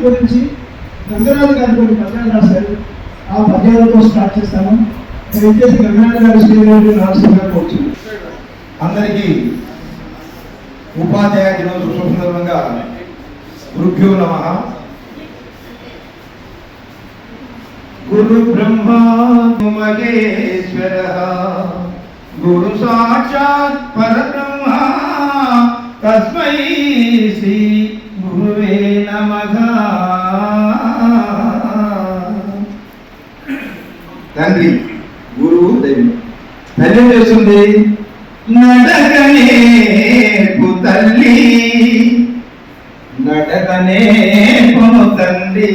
గురించి గంగరాజు గారు కొన్ని పద్యాలు రాశారు. ఆ పద్యాలతో స్టార్ట్ చేస్తాను. దయచేసి గంగరాజు గారి శ్రీగారు రాష్ట్రంగా కూర్చుంది. అందరికీ ఉపాధ్యాయ దినోత్సవ సందర్భంగా గురుభ్యో నమః. గురు బ్రహ్మ మహేశ్వర గురు సాక్షాత్ పరబ్రహ్మ తస్మై శ్రీ గురువే నమః. తండ్రి గురువు దైవం. తల్లి చేస్తుంది నడకనే తల్లి, నడకనే తండ్రి,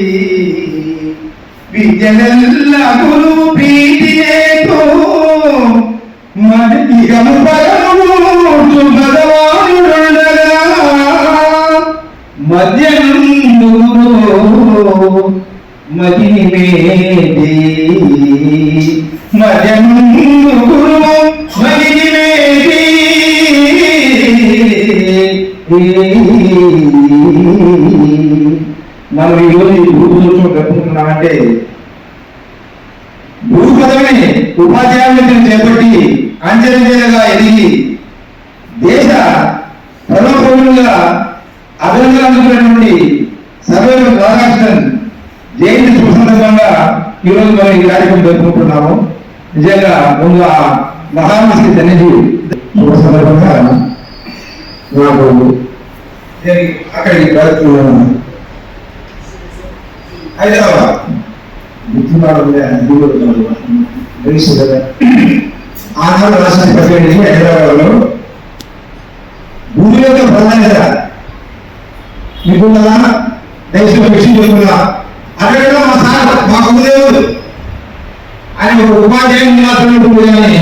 విద్యల గురువు ప్రీతియేతో మదిగము పరము భగవానుడుండగా మధ్యనందు మదిని మేది, మధ్యనందు గురువు మదిని మేది. మనం ఈరోజు గురువు చెప్పుకుంటున్నామంటే గురు పదవిని ఉపాధ్యాయులను చేపట్టి అంచెలంచెలుగా ఎదిగి దేశ ప్రథమ పౌరులుగా అభినందనలు అందుకున్నటువంటి సర్వేపల్లి రాధాకృష్ణన్ జయంతి శుభ సందర్భంగా ఈరోజు మనం ఈ కార్యక్రమం జరుపుకుంటున్నాము. నిజంగా ముందు ఆ మహామనిషి జనజీ శుభ సందర్భంగా నాకు అక్కడికి వెళ్తున్నాను. హైదరాబాద్ ఆంధ్ర రాష్ట్ర ప్రజలకి హైదరాబాద్ లో భూమి యొక్క ప్రాధాన్యత మీకున్నదా దేశంలో విషయం చెప్తున్నా. అక్కడ మా సార్ మా గురుదేవుడు ఆయన ఒక ఉపాధ్యాయుని మాత్రమే ఉంటుంది కానీ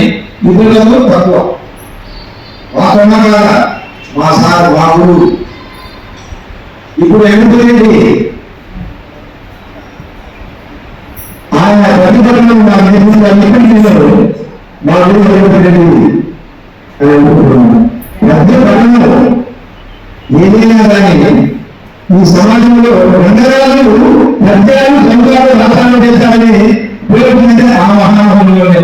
ఇతరులకు తక్కువ. వాస్తవమా కాదా? మా సార్ మా గురువు. ఇప్పుడు ఎందుకంటే ఆయన ప్రతిపక్షంలో మా ప్రతిపక్షంలో ఏదైనా కానీ ఈ సమాజంలో రంగరాజు పద్యాలు సంఘాలు రాష్ట్రాలు చేశారని పేర్కొంటే ఆ మహానుభావులోనే.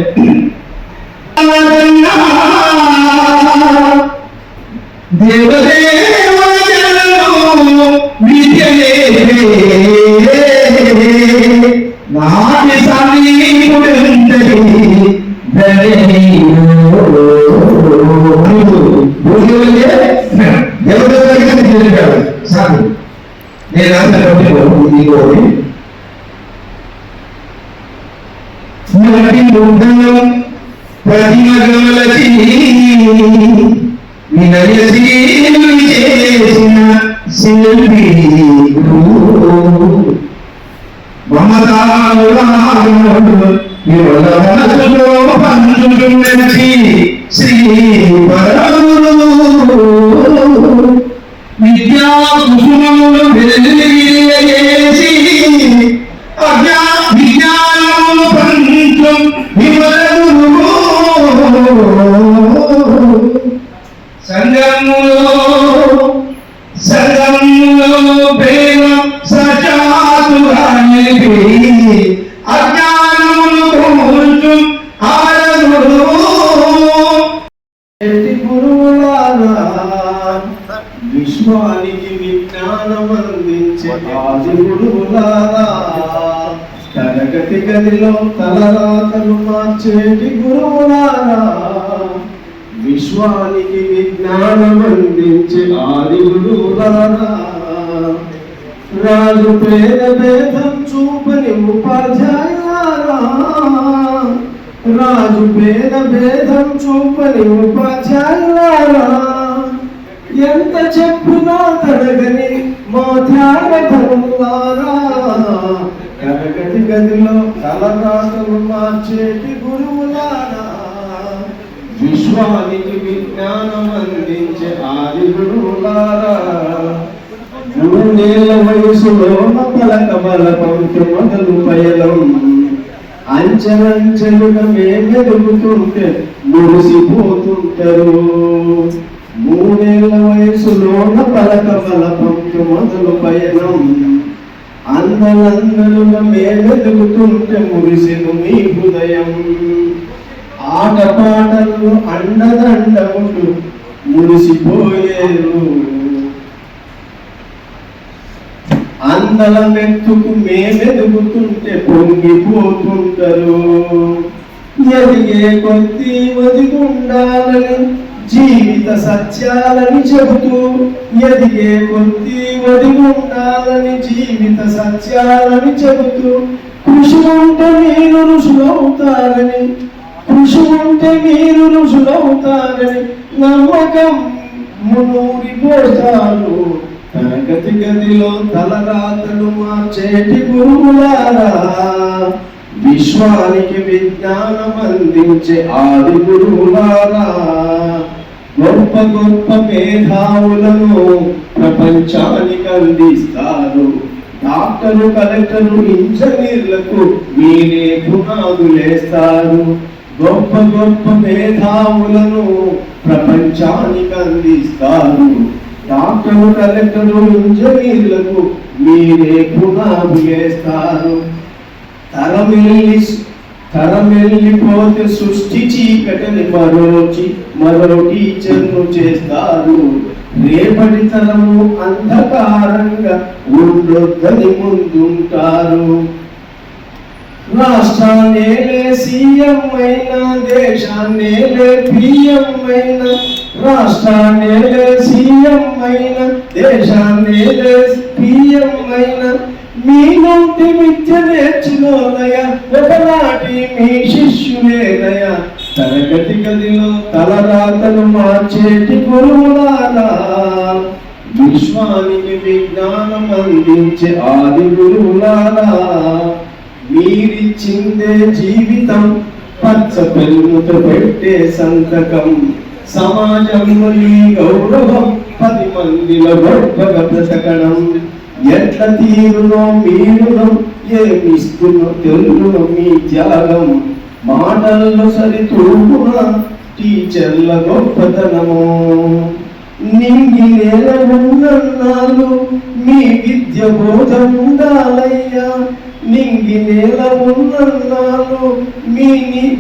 విద్యా కుసుమములు వెలిగిసి విజ్ఞానము పంచం వివరములు సంగములో ప్రేమ సచాతుగా నిలిపి అజ్ఞానములు కొంచెం ఆరములు. విశ్వానికి విజ్ఞానం అందించే ఆది గురువులారా, తరగతి గదిలో తలరాతలు మార్చేటి గురువులారా, విశ్వానికి విజ్ఞానం అందించే ఆది గురువులారా, రాజు పేద భేదం చూపని ఉపాధ్యాయులారా, రాజు పేద భేదం చూపని ఉపాధ్యాయులారా, ఎంత చెప్పునా తరగని మా త్యాగధనులారా, తరగతి గదిలో తలరాతలు మార్చేటి గురువులారా, విశ్వానికి విజ్ఞానం అందించే ఆది గురువులారా, 3 ఏళ్ల వయసులో పలక బలపంచు మొదలు పయలం అంచెలంచెలుగా మేమెదుగుతుంటే మురిసిపోతుంటారు. 3 ఏళ్ల వయసులోన పలక బలపంచు మొదలు పయనం అందరందరుగా మేమెదుగుతుంటే మురిసెను మీ హృదయం. ఆటపాటలు అండదండములు మురిసిపోయేరు. అందల మెత్తుకు మేమెదుగుతుంటే పొంగిపోతుంటారు. ఎదిగే కొద్దీ ఒదిగుండాలని జీవిత సత్యాలని చెబుతూ, ఎదిగే కొద్దీ ఒదిగుండాలని జీవిత సత్యాలని చెబుతూ, కృషి ఉంటే మీరు ఋషులవుతారని, కృషి ఉంటే మీరు ఋషులవుతారని నమ్మకం మునూరిపోతారు. తరగతి గదిలో తలరాతలు మార్చేటి గురువులారా, విశ్వానికి విజ్ఞానం అందించే ఆది గురువులారా, గొప్ప గొప్ప మేధావులను ప్రపంచానికి అందిస్తారు. డాక్టరు, కలెక్టరు, ఇంజనీర్లకు మీరే పునాదులేస్తారు. గొప్ప గొప్ప మేధావులను ప్రపంచానికి అందిస్తారు. డాక్టరు, కలెక్టరు, ఇంజనీర్లకు మీరే పునాదులేస్తారు. తరమెల్లిపోతే సృష్టి చీకటిని మరో టీచర్ను చేస్తారు. రేపటి తరము అంధకారంగా ఉండొద్దని ముందుంటారు. రాష్ట్రాన్నేలే సీఎం అయినా, దేశాన్నేలే పిఎం అయినా, రాష్ట్రాన్నేలే సీఎం అయినా, దేశాన్నేలే పిఎం అయినా, మీ నుండి విద్య నేర్చుకోనయ, ఒకనాటి మీ శిష్యులేనయ. తరగతి గదిలో తలరాతలు మార్చేటి గురువులారా, విశ్వానికి విజ్ఞానం అందించే ఆది గురువులారా, మీరిచ్చిందే జీవితం, పచ్చ పెన్నుతో పెట్టే సంతకం. సమాజంలో ఈ గౌరవం 10 మందిలో గొప్పగా బ్రతకడం. ఎట్ల తీరునో మీరునో, ఏమిస్తున్నో తెలుగునో మీ త్యాగం. మాటల్లో సరితూగున టీచర్ల గొప్పతనము. నింగి నేల ఉన్నన్నాళ్ళు మీ విద్య బోధ ఉండాలయ్యా. నింగి నేల ఉన్నన్నాళ్ళు మీ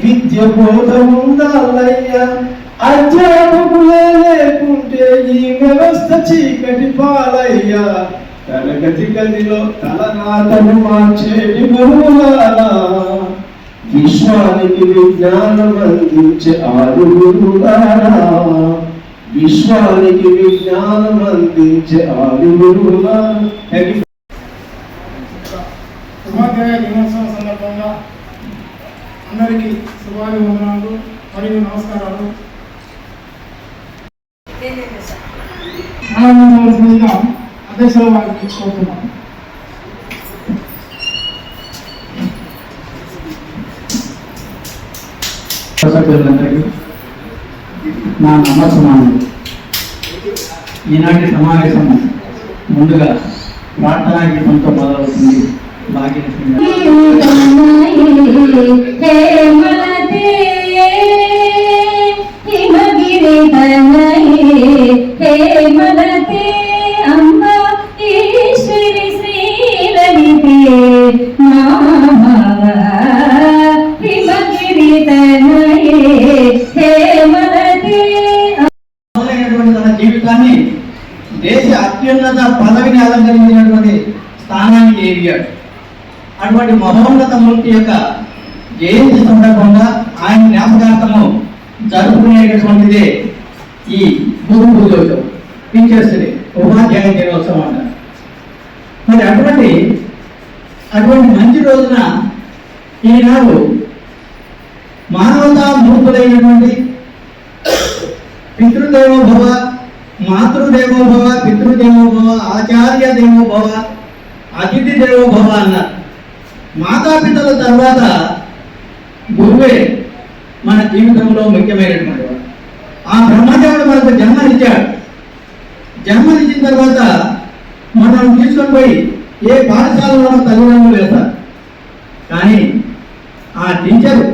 విద్య బోధ ఉండాలయ్యా. అధ్యాపకులే లేకుంటే ఈ వ్యవస్థ చీకటి పాలయ్యా. తరగతి గదిలో తలరాతను మార్చేటి గురువులారా, విశ్వానికి విజ్ఞానం అందించే ఆది గురువులారా, విశ్వానికి విజ్ఞానం అందించే ఆది గురువులారా. ఉపాధ్యాయ దినోత్సవం సందర్భంగా అందరికీ శుభాభివందనాలు మరియు నమస్కారాలు. ఆనందించవలసిందిగా అధ్యక్షుల వారికి కోరుతున్నాం. సభ్యులందరికీ నా నమస్కారం. ఈనాటి సమావేశం ముందుగా ప్రార్థనా గీతంతో మొదలవుతుంది. జీవితాన్ని దేశ అత్యున్నత పదవిని అలంకరించినటువంటి స్థానానికి ఎదిగాడు. అటువంటి మహోన్నత మూర్తి యొక్క జయంతి సందర్భంగా ఆయన జ్ఞాపకార్థము జరుపుకునేటటువంటిదే ఈ గురు పూజోత్సవం, టీచర్స్ డే, ఉపాధ్యాయ దినోత్సవం అంటారు. మరి అటువంటి మంచి రోజున ఈనాడు మానవతా మూర్తులైనటువంటి పితృదేవోభవ, మాతృదేవోభవ, పితృదేవోభవ, ఆచార్య దేవోభవ, అతిథి దేవోభవ అన్నారు. మాతాపితల తర్వాత గురువే మన జీవితంలో ముఖ్యమైనటువంటి వాడు. ఆ బ్రహ్మదేవుడు మనకు జన్మనిచ్చాడు. జన్మనిచ్చిన తర్వాత మనం తీసుకొని పోయి ఏ పాఠశాలలో తల్లిదండ్రులు వేస్తారు. కానీ ఆ టీచరు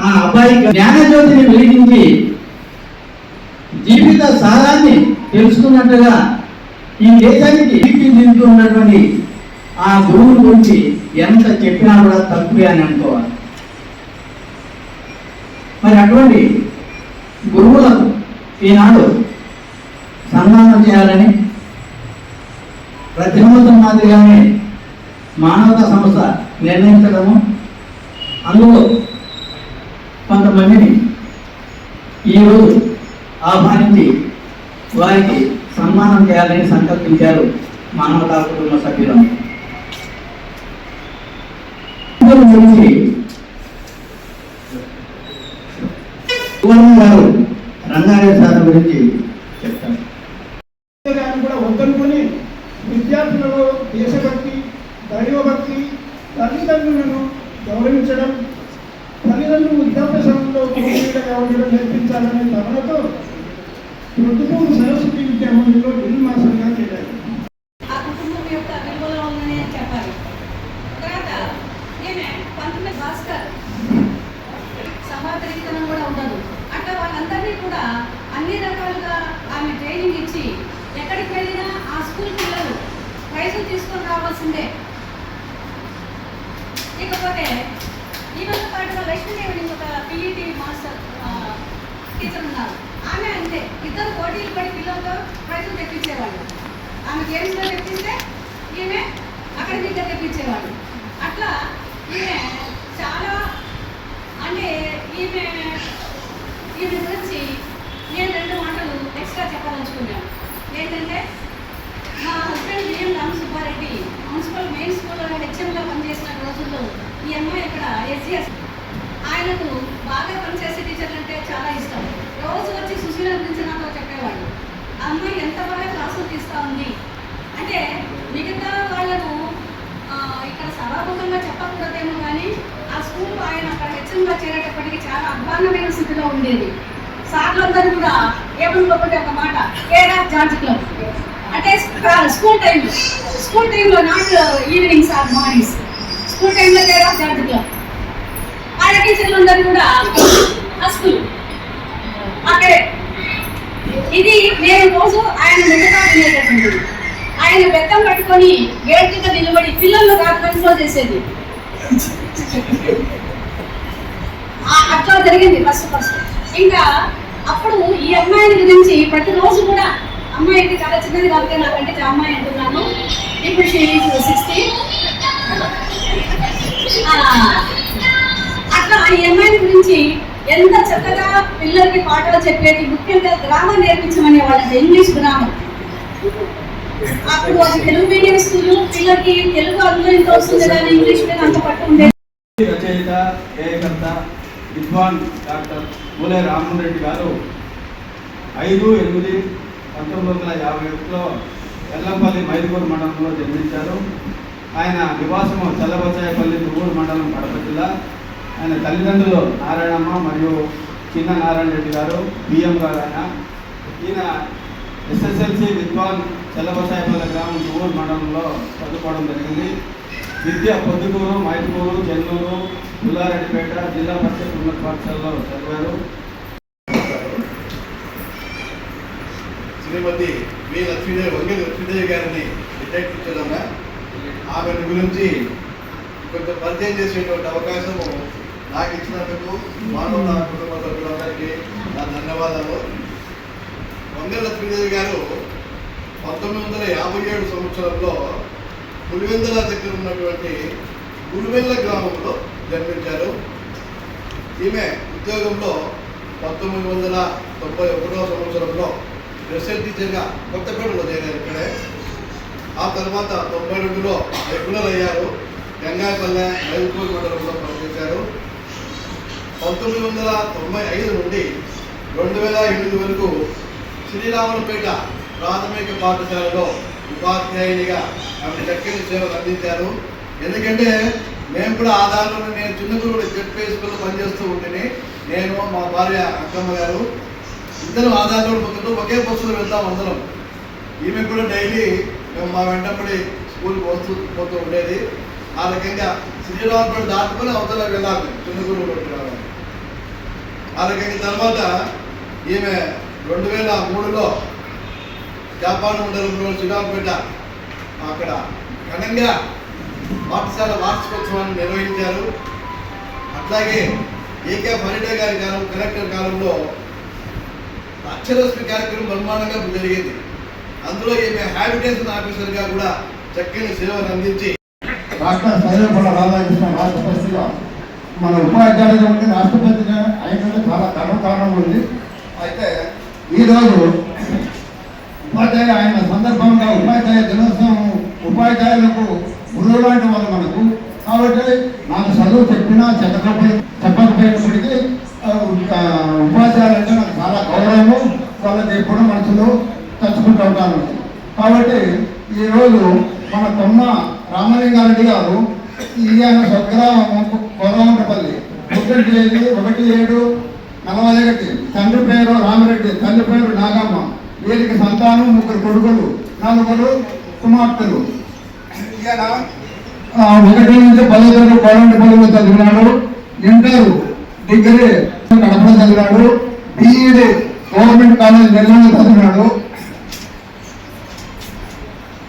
ఆ అబ్బాయికి జ్ఞానజ్యోతిని వెలిగించి జీవిత సారాన్ని తెలుసుకున్నట్టుగా ఈ దేశానికి తీర్చిదిద్దుతున్నటువంటి ఆ గురువు గురించి ఎంత చెప్పినా కూడా తక్కువే అని అనుకోవాలి. మరి అటువంటి గురువులకు ఈనాడు సన్మానం చేయాలని ప్రతిమూర్తం మాదిరిగానే మానవతా సంస్థ నిర్ణయించడము, అందులో కొంతమందిని ఈరోజు ఆహ్వానించి వారికి సన్మానం చేయాలని సంకల్పించారు మానవతా కుటుంబ సభ్యులు. గురించి గారు రంగారెడ్డి సార్ గురించి చెప్తారు. కూడా వద్దనుకొని విద్యార్థులలో దేశభక్తి, దైవభక్తి, తల్లిదండ్రులను గౌరవించడం, తల్లిదండ్రులు వృద్ధాప్యసంలో ఉండడం నేర్పించాలనే తమలతో ప్రొద్దుటూరు సరస్వతి విద్యా మందిలో డ్రిల్ మాస్టర్గా చేరారు. ఆ కుటుంబం యొక్క విలువలో ఉందని చెప్పాలి. తర్వాత ఈమె 19 భాస్కర్ సమాంతరీకరణ కూడా ఉండదు. అట్లా వాళ్ళందరినీ కూడా అన్ని రకాలుగా ఆమె ట్రైనింగ్ ఇచ్చి ఎక్కడికి వెళ్ళినా ఆ స్కూల్ పిల్లలు ప్రైజులు తీసుకొని రావాల్సిందే. ఇకపోతే ఈమెతో పాటుగా లక్ష్మీదేవిని ఒక పిఈటి మాస్టర్ టీచర్ ఉన్నారు. ఆమె అంతే, ఇద్దరు పోటీలు పడి పిల్లలతో ప్రైజులు తెప్పించేవాళ్ళు. ఆమె గేమ్స్లో తెప్పిస్తే ఈమె అకాడమిక్గా తెప్పించేవాళ్ళు. అట్లా ఈమె చాలా అంటే ఈమె గురించి నేను 2 మాటలు ఎక్స్ట్రా చెప్పదలుచుకున్నాను. ఏంటంటే మా husband BM Ramasubba Reddy municipal main స్కూల్లో హెచ్ఎంగా పనిచేసిన రోజుల్లో ఈ అమ్మాయి ఇక్కడ ఎస్జిఎస్ ఆయనకు బాగా పనిచేసే టీచర్లు అంటే చాలా ఇష్టం. రోజు వచ్చి సుశీల గురించి నాతో చెప్పేవాళ్ళు. ఆ అమ్మాయి ఎంత బాగా క్లాసులు తీస్తూ ఉంది అంటే మిగతా వాళ్ళను ఇక్కడ సభాముఖంగా చెప్పకూడదేమో కానీ ఆ స్కూల్ ఆయన అక్కడ హెచ్ఎంగా చేరేటప్పటికి చాలా అధ్వాన్నమైన స్థితిలో ఉండేది. సార్లందరూ కూడా ఏమనుకోకుండా ఒక మాట కేర్ ఆఫ్ జార్జ్ క్లబ్ అంటే స్కూల్ టైంలో not evenings or mornings, school టైంలో కేర్ ఆఫ్ జార్జ్ క్లబ్. ఆయన టీచర్లు అందరూ కూడా ఆ స్కూల్ అక్కడే. ఇది నేను రోజు ఆయన ముందుగా వినేటటువంటి ఆయన బెత్తం పట్టుకొని గేట్ కింద నిలబడి పిల్లలు కాదు కంట్రోల్ చేసేది. అట్లా జరిగింది ఫస్ట్. ఇంకా అప్పుడు ఈ అమ్మాయిని గురించి ప్రతిరోజు కూడా అమ్మాయికి చాలా చిన్నది కాబట్టి నాకంటే అమ్మాయి అంటున్నాను. ఇప్పుడు 60. అట్లా ఈ అమ్మాయిని గురించి ఎంత చక్కగా పిల్లలకి పాఠాలు చెప్పేది. ముఖ్యంగా గ్రామర్ నేర్పించమనే వాళ్ళంటే ఇంగ్లీష్ గ్రామర్. అప్పుడు అది తెలుగు మీడియం స్కూల్, పిల్లలకి తెలుగు అందులో ఇంత వస్తుంది కానీ ఇంగ్లీష్ మీద అంత పట్టు ఉండేది. రచయిత, గేయకర్త, విద్వాన్ డాక్టర్ మూలే రామ్మోహన్ రెడ్డి గారు 5/8/1951లో ఎల్లంపల్లి మైదుగూరు మండలంలో జన్మించారు. ఆయన నివాసము చల్లబచ్చాయపల్లి దువ్వూరు మండలం కడప జిల్లా. ఆయన తల్లిదండ్రులు నారాయణమ్మ మరియు చిన్న నారాయణ రెడ్డి గారు, బిఎం గారు. ఈయన ఎస్ఎస్ఎల్సి విద్వాన్ చల్లబచ్చాయపల్లి గ్రామం దువ్వూరు మండలంలో చదువుకోవడం జరిగింది. విద్య పొద్దుటూరు, మైదుగూరు, చెన్నూరు, పుల్లారెడ్డిపేట జిల్లా పరిషత్ ఉన్నత పాఠశాలలో చదివారు. శ్రీమతి వి లక్ష్మీదేవి, వంగేలి లక్ష్మీదేవి గారిని విద్యార్థించడమే ఆమె గురించి కొంచెం పరిచయం చేసేటువంటి అవకాశము నాకు ఇచ్చినందుకు మానవ కుటుంబ సభ్యులందరికీ నా ధన్యవాదాలు. వంగేలి లక్ష్మీదేవి గారు 1957 సంవత్సరంలో పులివెందుల దగ్గర ఉన్నటువంటి గురువెల్ల గ్రామంలో జన్మించారు. ఈమె ఉద్యోగంలో 1991 సంవత్సరంలో స్పెషల్ టీచర్గా కొత్తపేటలో చేరారు ఇక్కడే. ఆ తర్వాత 92లో రెగ్యులర్ అయ్యారు. గంగాపల్లె మైదుగూరు మండలంలో పనిచేశారు. 1995 నుండి 2008 వరకు శ్రీరాములపేట ప్రాథమిక పాఠశాలలో ఉపాధ్యాయునిగా ఆమె చక్కని సేవలు అందించారు. ఎందుకంటే మేము కూడా ఆధారంలో నేను చిన్నగురు జెడ్పీ స్కూల్లో పనిచేస్తూ ఉంటేనే నేను మా భార్య అక్కమ్మ గారు ఇద్దరు ఆధారంలో పోతుంటూ ఒకే బస్సులో వెళ్తాం అందరం. ఈమె కూడా డైలీ మేము మా వెంటబడి స్కూల్కి పోతూ ఉండేది. ఆ రకంగా శ్రీరాములపేట దాటుకొని అవతల వెళ్ళాలి చిన్నగురు రావాలి. ఆ రకంగా తర్వాత ఈమె 2003లో జాపాన్ మండలంలో శ్రీరాములపేట అక్కడ ఘనంగా పాఠశాల వార్షికోత్సవాన్ని నిర్వహించారు. అట్లాగే ఏకే ఫరిడే గారి కాలం కలెక్టర్ కాలంలో అక్షరశ్రీ కార్యక్రమం బ్రహ్మాండంగా జరిగింది. అందులో ఈమె హ్యాబిటేషన్ ఆఫీసర్గా కూడా చక్కని సేవలు అందించి డాక్టర్ సర్వేపల్లి రాధాకృష్ణ రాష్ట్రపతిగా మన ఉపాధ్యాయులుగా ఉండి రాష్ట్రపతిగా అయినది చాలా కారణం ఉంది. అయితే ఈరోజు ఉపాధ్యాయ ఆయన సందర్భంగా ఉపాధ్యాయ దినోత్సవం ఉపాధ్యాయులకు గురువు లాంటి వాళ్ళు మనకు. కాబట్టి నాకు చదువు చెప్పినా చెప్పకపోయినప్పటికీ ఉపాధ్యాయులు అంటే నాకు చాలా గౌరవము, వాళ్ళకి ఎప్పుడు మనసులో తలుచుకుంటూ ఉంటాను. కాబట్టి ఈరోజు మన కొమ్మ రామలింగారెడ్డి గారు ఈయన స్వగ్రామం కొరవంటపల్లి 1/7/41. తండ్రి పేరు రామిరెడ్డి, తల్లి పేరు నాగమ్మ. వీరికి సంతానం 3 కొడుకులు, 4 కుమార్తెలు. ఈయన 1 నుంచి 10 కొరవంటపల్లిలో చదివినాడు. ఇంటర్ డిగ్రీ కడపలో చదివినాడు. బీఈడి గవర్నమెంట్ కాలేజ్ నెల్లూరులో చదివినాడు.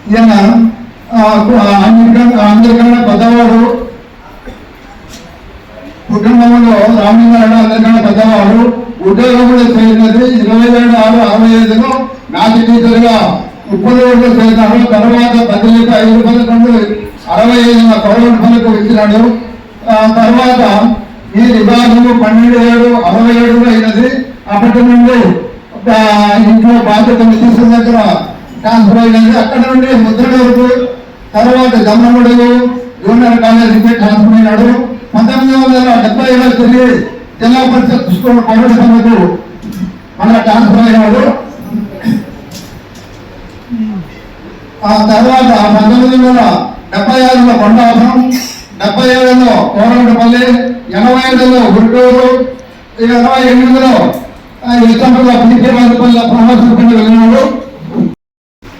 ఈయన అందరికన్నా పెద్దవాడు కుటుంబంలో. రామలింగారెడ్డి అందరికన్నా పెద్దవాడు. ఉద్యోగంలో చేరినది 27/6/65లో మ్యాథ్స్ టీచర్గా ఉప్పలూరులో చేరినాడు. తర్వాత 10/11/65 కౌరవపల్లికి వచ్చినాడు. తర్వాత ఈ విభాగము 12/7/67లో అయినది. అప్పటి నుండి ఇంట్లో బాధ్యతలు తీసుకున్న దగ్గర ట్రాన్స్ఫర్ అయినది. అక్కడ నుండి ముద్రగ వరకు, తర్వాత జమ్మగుడలు జూనియర్ కాలేజీకి ట్రాన్స్ఫర్ అయినాడు. 1970లో తిరిగి జిల్లా పరిషత్ స్కూల్ కౌరవపల్లికు మన ట్రాన్స్ఫర్ అయినాడు. ఆ తర్వాత 1976లో కొండాపురం, 77లో కౌరవపల్లి, 85లో గుంటూరు, 88లో ప్రమోషన్ కింద వెళ్ళినాడు.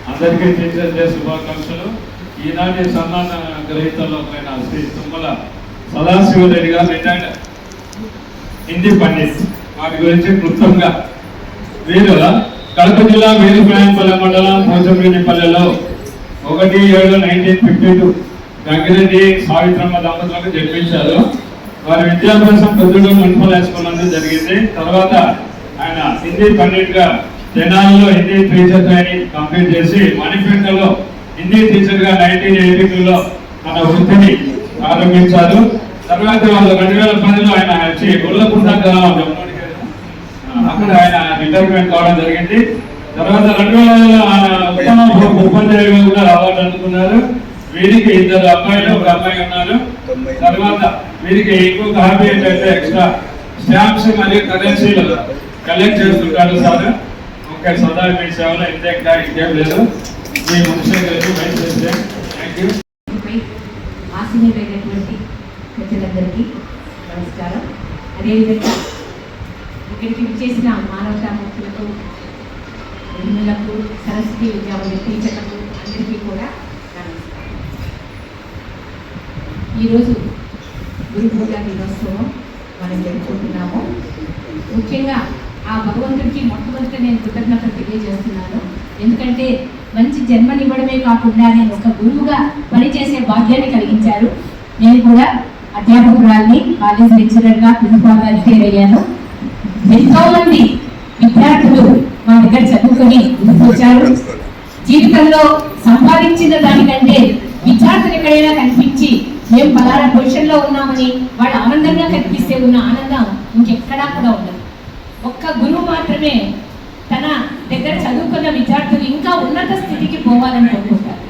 అందరికీ టీచర్స్ డే శుభాకాంక్షలు. ఈనాటి సన్మాన గ్రహీతల్లో శ్రీ తుమ్మల సదాశివరెడ్డి గారు రిటైర్డ్ హిందీ పండిత్. వారి గురించి క్లుప్తంగా, వీరు కడప జిల్లా వేలుప్రాయంపల్లె మండలం పోచంపల్లిలో 1/7/1952 గంగిరెడ్డి సావిత్రమ్మ దంపతులకు జన్మించారు. వారి విద్యాభ్యాసం పొద్దుడు మున్సిపల్ హై స్కూల్ నందు జరిగింది. తర్వాత ఆయన హిందీ పండిట్గా తెనాలిలో హిందీ టీచర్ ట్రైనింగ్ కంప్లీట్ చేసి మణిపేటలో హిందీ టీచర్గా 1982లో తన వృత్తిని ప్రారంభించారు. తర్వాత వాళ్ళు 2010లో ఆయన వచ్చి గొల్లకుంట గ్రామం అక్కడ ఆయన రిటైర్మెంట్ కావడం జరిగింది. తర్వాత 2000లో ఆయన ఉత్తమ ఉపాధ్యాయులుగా కూడా అవార్డు అందుకున్నారు. వీరికి 2 అబ్బాయిలు, 1 అమ్మాయి ఉన్నారు. తర్వాత వీరికి ఇంకొక హాబీ ఏంటంటే ఎక్స్ట్రా స్టాంప్స్ మరియు కరెన్సీలు కలెక్ట్ చేస్తుంటారు. సార్ ఓకే, సదా మీ సేవలో ఇంకేం లేదు. మీ ముఖ్య థ్యాంక్ యూ. ఆశీర్వైనటువంటి ప్రజలందరికీ నమస్కారం. అదేవిధంగా ఇక్కడికి విచ్చేసిన మానవతామూర్తులకు, విధులకు, సరస్వతి విద్యాలయ టీచర్లకు అందరికీ కూడా నమస్కారం. ఈరోజు గురు పూజ దినోత్సవం మనం జరుపుకుంటున్నాము. ముఖ్యంగా ఆ భగవంతుడికి మొట్టమొదటి నేను కృతజ్ఞతలు తెలియజేస్తున్నాను. ఎందుకంటే మంచి జన్మనివ్వడమే కాకుండా నేను ఒక గురువుగా పనిచేసే భాగ్యాన్ని కలిగించారు. నేను కూడా అధ్యాపకురాల్ని, కాలేజ్ లెక్చరర్గా, ప్రిన్సిపాల్గా రిటైర్ అయ్యాను. ఎంతో మంది విద్యార్థులు మా దగ్గర చదువుకొని వచ్చారు. జీవితంలో సంపాదించిన దానికంటే విద్యార్థులు ఎక్కడైనా కనిపించి మేము పలానా పొజిషన్లో ఉన్నామని వాళ్ళు ఆనందంగా కనిపిస్తే ఉన్న ఆనందం ఇంకెక్కడా కూడా ఉండదు. ఒక్క గురువు మాత్రమే తన దగ్గర చదువుకున్న విద్యార్థులు ఇంకా ఉన్నత స్థితికి పోవాలని కోరుకుంటారు.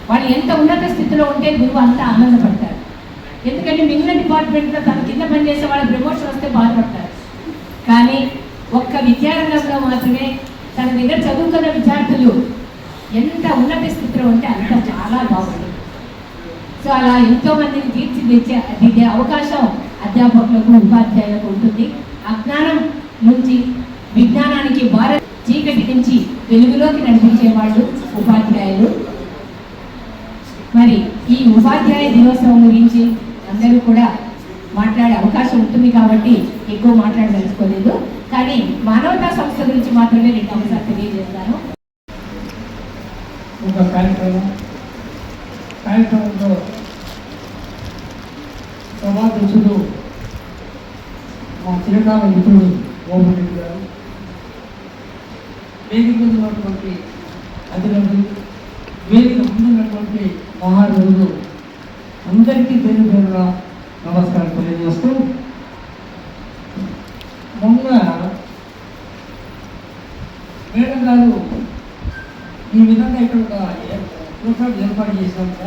వాళ్ళు ఎంత ఉన్నత స్థితిలో ఉంటే గురువు అంత ఆనందపడతారు. ఎందుకంటే మిగిలిన డిపార్ట్మెంట్లో తన కింద పనిచేసే వాళ్ళ ప్రమోషన్ వస్తే బాధపడతారు. కానీ ఒక్క విద్యారంగంలో మాత్రమే తన దగ్గర చదువుకున్న విద్యార్థులు ఎంత ఉన్నత స్థితిలో ఉంటే అంత చాలా బాగుంటుంది. సో అలా ఎంతో మందిని తీర్చిదిద్దే అవకాశం అధ్యాపకులకు, ఉపాధ్యాయులకు ఉంటుంది. అజ్ఞానం నుంచి విజ్ఞానానికి, భారత్ చీకటి నుంచి వెలుగులోకి నడిపించే వాళ్ళు ఉపాధ్యాయులు. మరి ఈ ఉపాధ్యాయ దినోత్సవం గురించి అందరూ కూడా మాట్లాడే అవకాశం ఉంటుంది కాబట్టి ఎక్కువ మాట్లాడదలుచుకోలేదు. కానీ మానవతా సంస్థ గురించి మాత్రమే 2 అంశాలు తెలియజేస్తాను. ఒక కార్యక్రమం కార్యక్రమంలో సభాధ్యక్షుడు మా చిరకాల మిత్రుడు మోహన్ రెడ్డి గారు, వేదిక మీద ఉన్నటువంటి అధికారులు, వేదిక ముందున్నటువంటి మహారాజులు అందరికీ పేరు పేరుగా నమస్కారం తెలియజేస్తూ, మొన్న మేడం గారు ఈ విధంగా ఇక్కడ ఒక ప్రోగ్రామ్ ఏర్పాటు చేసినాక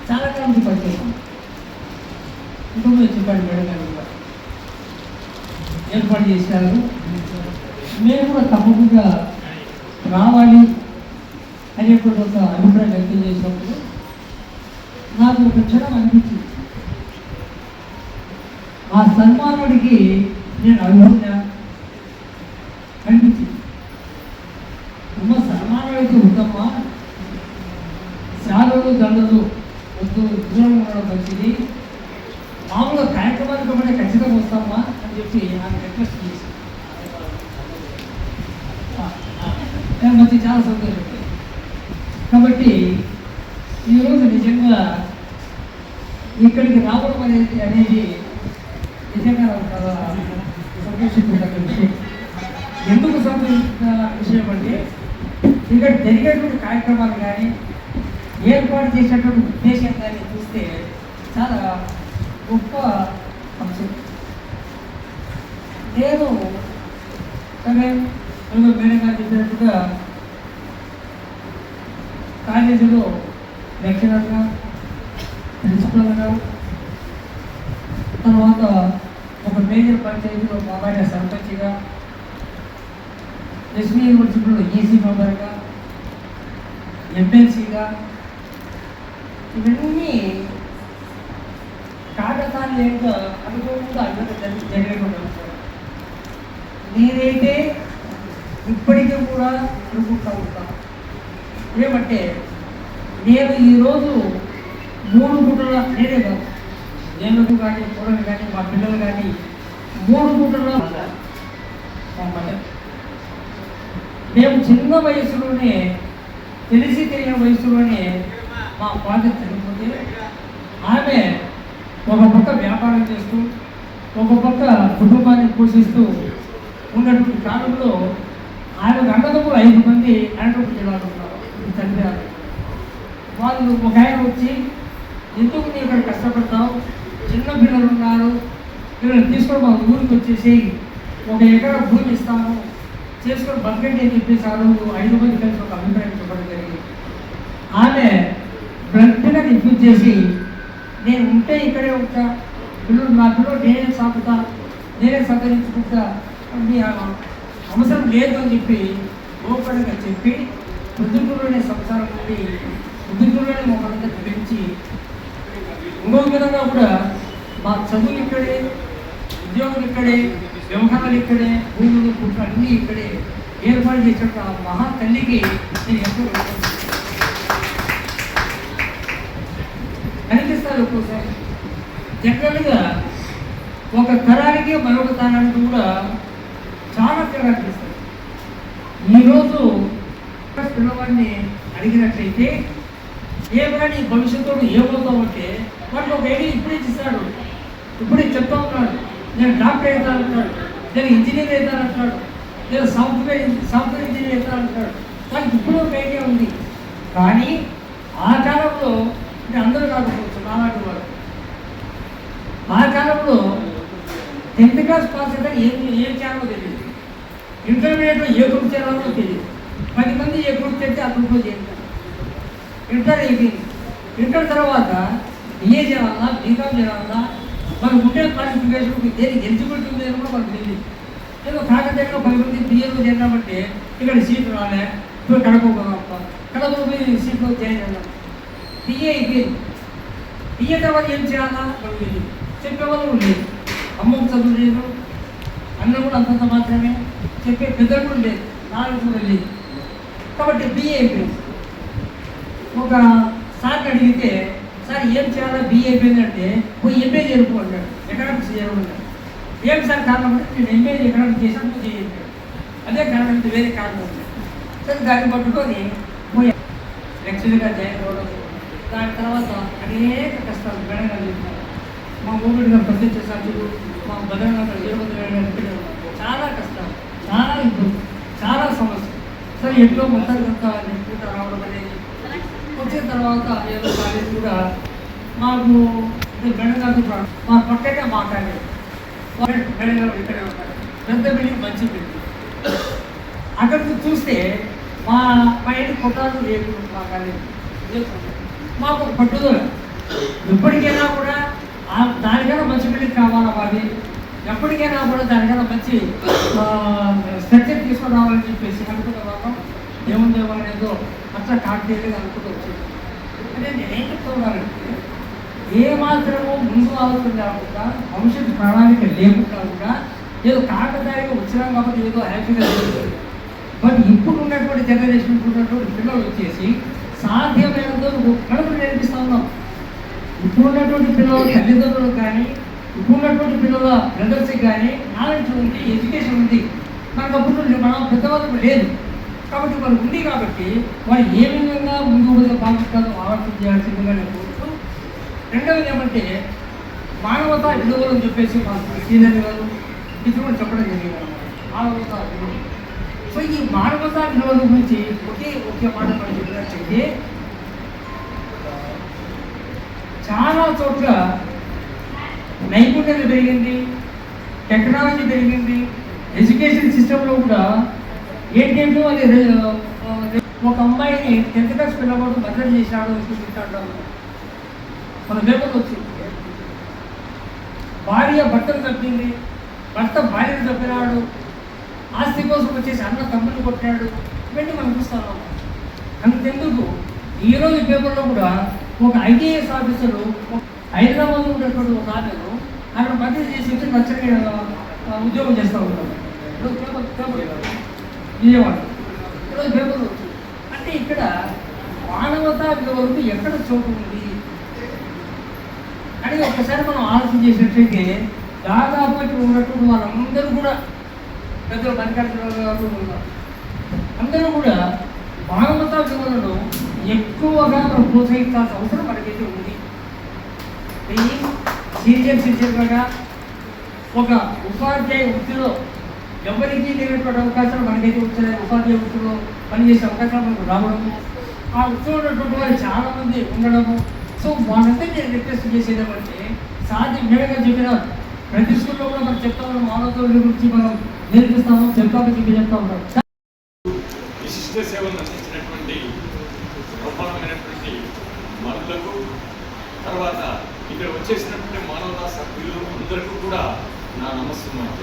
చాలా కాలం పనిచేసాం. కుటుంబం చెప్పాడు మేడం గారు కూడా ఏర్పాటు చేశారు. మేము కూడా తప్పకుండా రావాలి అనేటువంటి ఒక అభిప్రాయం వ్యక్తం చేసినప్పుడు నాకు ఒక క్షణం అనిపించింది, ఆ సన్మానుడికి నేను అర్హున్నా అనిపించింది. అమ్మ సన్మానుడికి ఉందమ్మా, శాలులు దండలు వద్దు, దూరం ఉండడం మంచిది, మామూలుగా కార్యక్రమానికి కూడా ఖచ్చితంగా వస్తామా అని చెప్పి నాకు రిక్వెస్ట్ చేసి మంచి చాలా సంతోషం. కాబట్టి ఈరోజు నిజంగా ఇక్కడికి రావడం అనేది నిజంగా చాలా సంతోషించిన విషయం. ఎందుకు సంతోషించిన విషయం అంటే ఇక్కడ జరిగేటువంటి కార్యక్రమాలు కానీ ఏర్పాటు చేసేటువంటి ఉద్దేశం కానీ చూస్తే చాలా గొప్ప అంశం. నేను సరే మేడం గారు చెప్పినట్టుగా కాలేజీలో లెక్చరర్గా, ప్రిన్సిపల్గా, తర్వాత ఒక మేజర్ పంచాయతీలో మామయ్య సర్పంచ్గా, ఎస్వి యూనివర్సిటీలో ఈసీ మెంబర్గా, ఎమ్మెల్సీగా, ఇవన్నీ కాకతాళీయంగా ఏంటో అనుకోకుండా జరిగేటువంటి అంశాలు. నేనైతే ఇప్పటికీ కూడా అనుకుంటా ఉంటాను ఏమంటే, నేను ఈరోజు 3 గుంటల నేనే కాదు, నేను కానీ పొలం కానీ మా పిల్లలు కానీ 3 గుంటల మేము చిన్న వయసులోనే, తెలిసి తెలియని వయసులోనే మా ఫాదర్ చనిపోతే ఆమె ఒక పక్క వ్యాపారం చేస్తూ ఒక పక్క కుటుంబాన్ని పోషిస్తూ ఉన్నటువంటి కాలంలో ఆయన అన్నదమ్ములు 5 మంది అన్నటువంటి జిల్లాలో ఉన్నారు. చనిపోయారు. వాళ్ళు ఒక ఆయన వచ్చి, ఎందుకు నీ ఇక్కడ కష్టపడతావు, చిన్న పిల్లలు ఉన్నారు, పిల్లలు తీసుకొని మా ఊరికి వచ్చేసి 1 ఎకరా భూమి ఇస్తాను, చేసుకొని బతకండి అని చెప్పేసి ఆ రోజు 5 మంది కలిసి ఒక అభిప్రాయం చెప్పడం జరిగింది. ఆమె బ్లడ్గా రిఫ్యూజ్ చేసి, నేను ఉంటే ఇక్కడే ఉంటా, పిల్లలు నా పిల్లలు నేనే సాపుతా, నేనే సంతరించుకుంటా, అవసరం లేదు అని చెప్పి ఓపెన్గా చెప్పి వృద్ధుల్లోనే సంసారం ఉండి వృద్ధుల్లోనే మమ్మల్ని పెంచి, ఇంకో విధంగా కూడా మా చదువులు ఇక్కడే, ఉద్యోగులు ఇక్కడే, వ్యవహారాలు ఇక్కడే, భూములు పుట్లు అన్నీ ఇక్కడే ఏర్పాటు చేసినట్టు ఆ మహా తల్లికి నేను ఎంతో అనిపిస్తారు. ఒక్కోసారి జనరల్గా ఒక తరానికి మరొక తరానికి కూడా చాలా తేడా అనిపిస్తుంది. ఈరోజు పిల్లవాడిని అడిగినట్లయితే ఏమైనా నీ భవిష్యత్తులో ఏమవుతామంటే వాడికి ఒక ఐడియా ఇప్పుడే ఇస్తాడు, ఇప్పుడే చెప్తా ఉన్నాడు, నేను డాక్టర్ అవుతానంటాడు, నేను ఇంజనీర్ అవుతానంటాడు, నేను సాఫ్ట్వేర్ ఇంజనీర్ అవుతానంటాడు. వాడికి ఇప్పుడు ఒక ఐడియా ఉంది. కానీ ఆ కాలంలో అంటే అందరూ కాకపోవచ్చు, నాలాంటి వాడు ఆ కాలంలో 10th క్లాస్ పాస్ అయితే ఏం చేయాలో తెలియదు, ఇంటర్మీడియట్లో ఏ గ్రూప్ చేయాలో తెలియదు. 10 మంది ఏ గ్రూప్ చేస్తే ఆ గ్రూప్లో చేస్తారు. ఇంటర్ అయిపోయింది. ఇంటర్ తర్వాత బిఏ చేయాలన్నా, బీకామ్ చేయాలన్నా, మనకు ఉండే క్వాలిఫికేషన్ దేనికి ఎలిజిబిలిటీ ఉందని కూడా మనకు తెలియదు. ఏదో కాకతీయంలో 10 మంది బిఏలో చేద్దామంటే ఇక్కడ సీట్లు రాలే, ఇప్పుడు కడప పోయి సీట్లో చేయాలి. బిఏ అయిపోయింది. బిఏ తర్వాత ఏం చేయాలా మనకు తెలియదు, చెప్పేవాళ్ళు లేదు. అమ్మకు చదువు లేదు, అన్న కూడా అంతంత మాత్రమే, చెప్పే పెద్దలు కూడా లేదు, నాలుగు కూడా లేదు. కాబట్టి బిఏ అయిపోయింది. ఒక సార్ని అడిగితే, సార్ ఏం చేయాలా బిఏ అయిపోయిందంటే, పోయి ఎంఏ చేరుకో అన్నాడు, ఎకనామిక్స్ చేరుకున్నాడు. ఏం సార్ కారణం అంటే, నేను ఎంఏ ఎకనామిక్స్ చేశాను చేయండి, అదే కారణం, వేరే కారణం ఉంది. సరే దాన్ని పట్టుకొని పోయి లెక్చరర్గా జాయిన్ అవ్వడం, దాని తర్వాత అనేక కష్టాలు బెడగాలి. మా ఊరిగా ప్రత్యక్ష సాక్షులు, మా బదనగర్ వీరభద్ర చాలా కష్టాలు, చాలా ఇబ్బంది, చాలా సమస్యలు. సరే ఎట్లో మొత్తం అంతా నెట్టుకుంటూ రావడం అనేది వచ్చిన తర్వాత ఏదో కాలేజ్ కూడా మాకు బెడగారు మా పక్కనే మా కాలేజ్ బెడగారు ఇక్కడే ఉంటారు. పెద్ద బిల్డింగ్, మంచి బిల్డింగ్. అక్కడికి చూస్తే మా ఇంటి కొట్టాలు లేదు. మా కాలేజ్ మాకు పట్టుదల ఎప్పటికైనా కూడా దానికైనా మంచి బిల్డింగ్ కావాలా మాది, ఎప్పటికైనా కూడా దానికైనా మంచి స్ట్రక్చర్ తీసుకొని రావాలని చెప్పేసి అనుకున్న వాళ్ళం. ఏముందేమో అనేదో అట్లా కాకతీయంగా అనుకుంటూ వచ్చింది. అంటే నేనేం చెప్తున్నానంటే ఏమాత్రము ముందు ఆలోచన లేకుండా భవిష్యత్తు ప్రణాళిక లేకుండా కూడా ఏదో కాకతాయిగా వచ్చినాం కాబట్టి ఏదో హ్యాపీగా జరుగుతుంది. బట్ ఇప్పుడు ఉన్నటువంటి జనరేషన్ ఉన్నటువంటి పిల్లలు వచ్చేసి సాధ్యమైనంత కడుపులు నేర్పిస్తూ ఉన్నాం. ఇప్పుడున్నటువంటి పిల్లల తల్లిదండ్రులు కానీ, ఇప్పుడున్నటువంటి పిల్లల బ్రదర్స్కి కానీ నాలెడ్జ్ ఉంది, ఎడ్యుకేషన్ ఉంది. మనకు అప్పుడు మనం పెద్దవాళ్ళకు లేదు కాబట్టి వాళ్ళు ఉంది కాబట్టి వాళ్ళు ఏ విధంగా ముందు పాకిస్తాన్ ఆలోచన చేయాల్సిందిగా నేను కోరుతూ, రెండవది ఏమంటే మానవతా విలువలు అని చెప్పేసి మా శ్రీధర్ గారు ఇది కూడా చెప్పడం జరిగింది. మానవతా విలువలు. సో ఈ మానవతా విలువల గురించి ఒకే మాట మనం చెప్పినట్లయితే చాలా చోట్ల నైపుణ్యత పెరిగింది, టెక్నాలజీ పెరిగింది. ఎడ్యుకేషన్ సిస్టంలో కూడా ఏంటంటే అది ఒక అమ్మాయిని 10th క్లాస్ పిల్లవాడు మర్డర్ చేశాడు చూపించాడు మన పేపర్లో వచ్చింది. భార్య భర్తను చంపింది, భర్త భార్యను చంపినాడు, ఆస్తి కోసం వచ్చేసి అన్న తమ్ముడు కొట్టాడు. ఇవన్నీ మనం చూస్తాము. అంతెందుకు ఈరోజు పేపర్లో కూడా ఒక ఐఏఎస్ ఆఫీసరు హైదరాబాద్లో ఉన్నటువంటి ఒక ఆమెను అక్కడ బదిలీ చేసి నచ్చని ఉద్యోగం చేస్తూ ఉంటారు. విజయవాడ ఈరోజు పేపర్లు వచ్చింది. అంటే ఇక్కడ మానవతా విలువలకు ఎక్కడ చోటు ఉంది అని ఒక్కసారి మనం ఆలోచన చేసినట్లయితే దాదాపు ఇక్కడ ఉన్నటువంటి వాళ్ళందరూ కూడా పెద్దలు మల్లికార్జున గారు ఉన్నారు. అందరూ కూడా మానవతా విలువలను ఎక్కువగా మనం ప్రోత్సహించాల్సిన అవసరం మనకైతే ఉంది. సిన్సియర్గా ఒక ఉపాధ్యాయ వృత్తిలో ఎవరికీ లేనటువంటి అవకాశాలు మనకైతే వచ్చిన ఉపాధ్యాయ వృత్తిలో పనిచేసే అవకాశాలు మనకు రావడం, ఆ వృత్తిలో ఉన్నటువంటి వారు చాలామంది ఉండడము. సో వాళ్ళందరినీ నేను రిక్వెస్ట్ చేసేది ఏమంటే సాధ్యం మేడగా చెప్పిన ప్రతి స్కూల్లో కూడా మనం చెప్తా ఉన్నాం, మానవతా గురించి మనం నేర్పిస్తాము, చెప్తా ఉన్నాం. విశిష్ట సేవలు అందించినటువంటి బ్రహ్మాండమైనటువంటి మనులకు, తర్వాత ఇక్కడ వచ్చేసినటువంటి మానవతా సభ్యులు అందరికీ కూడా నా నమస్కారం.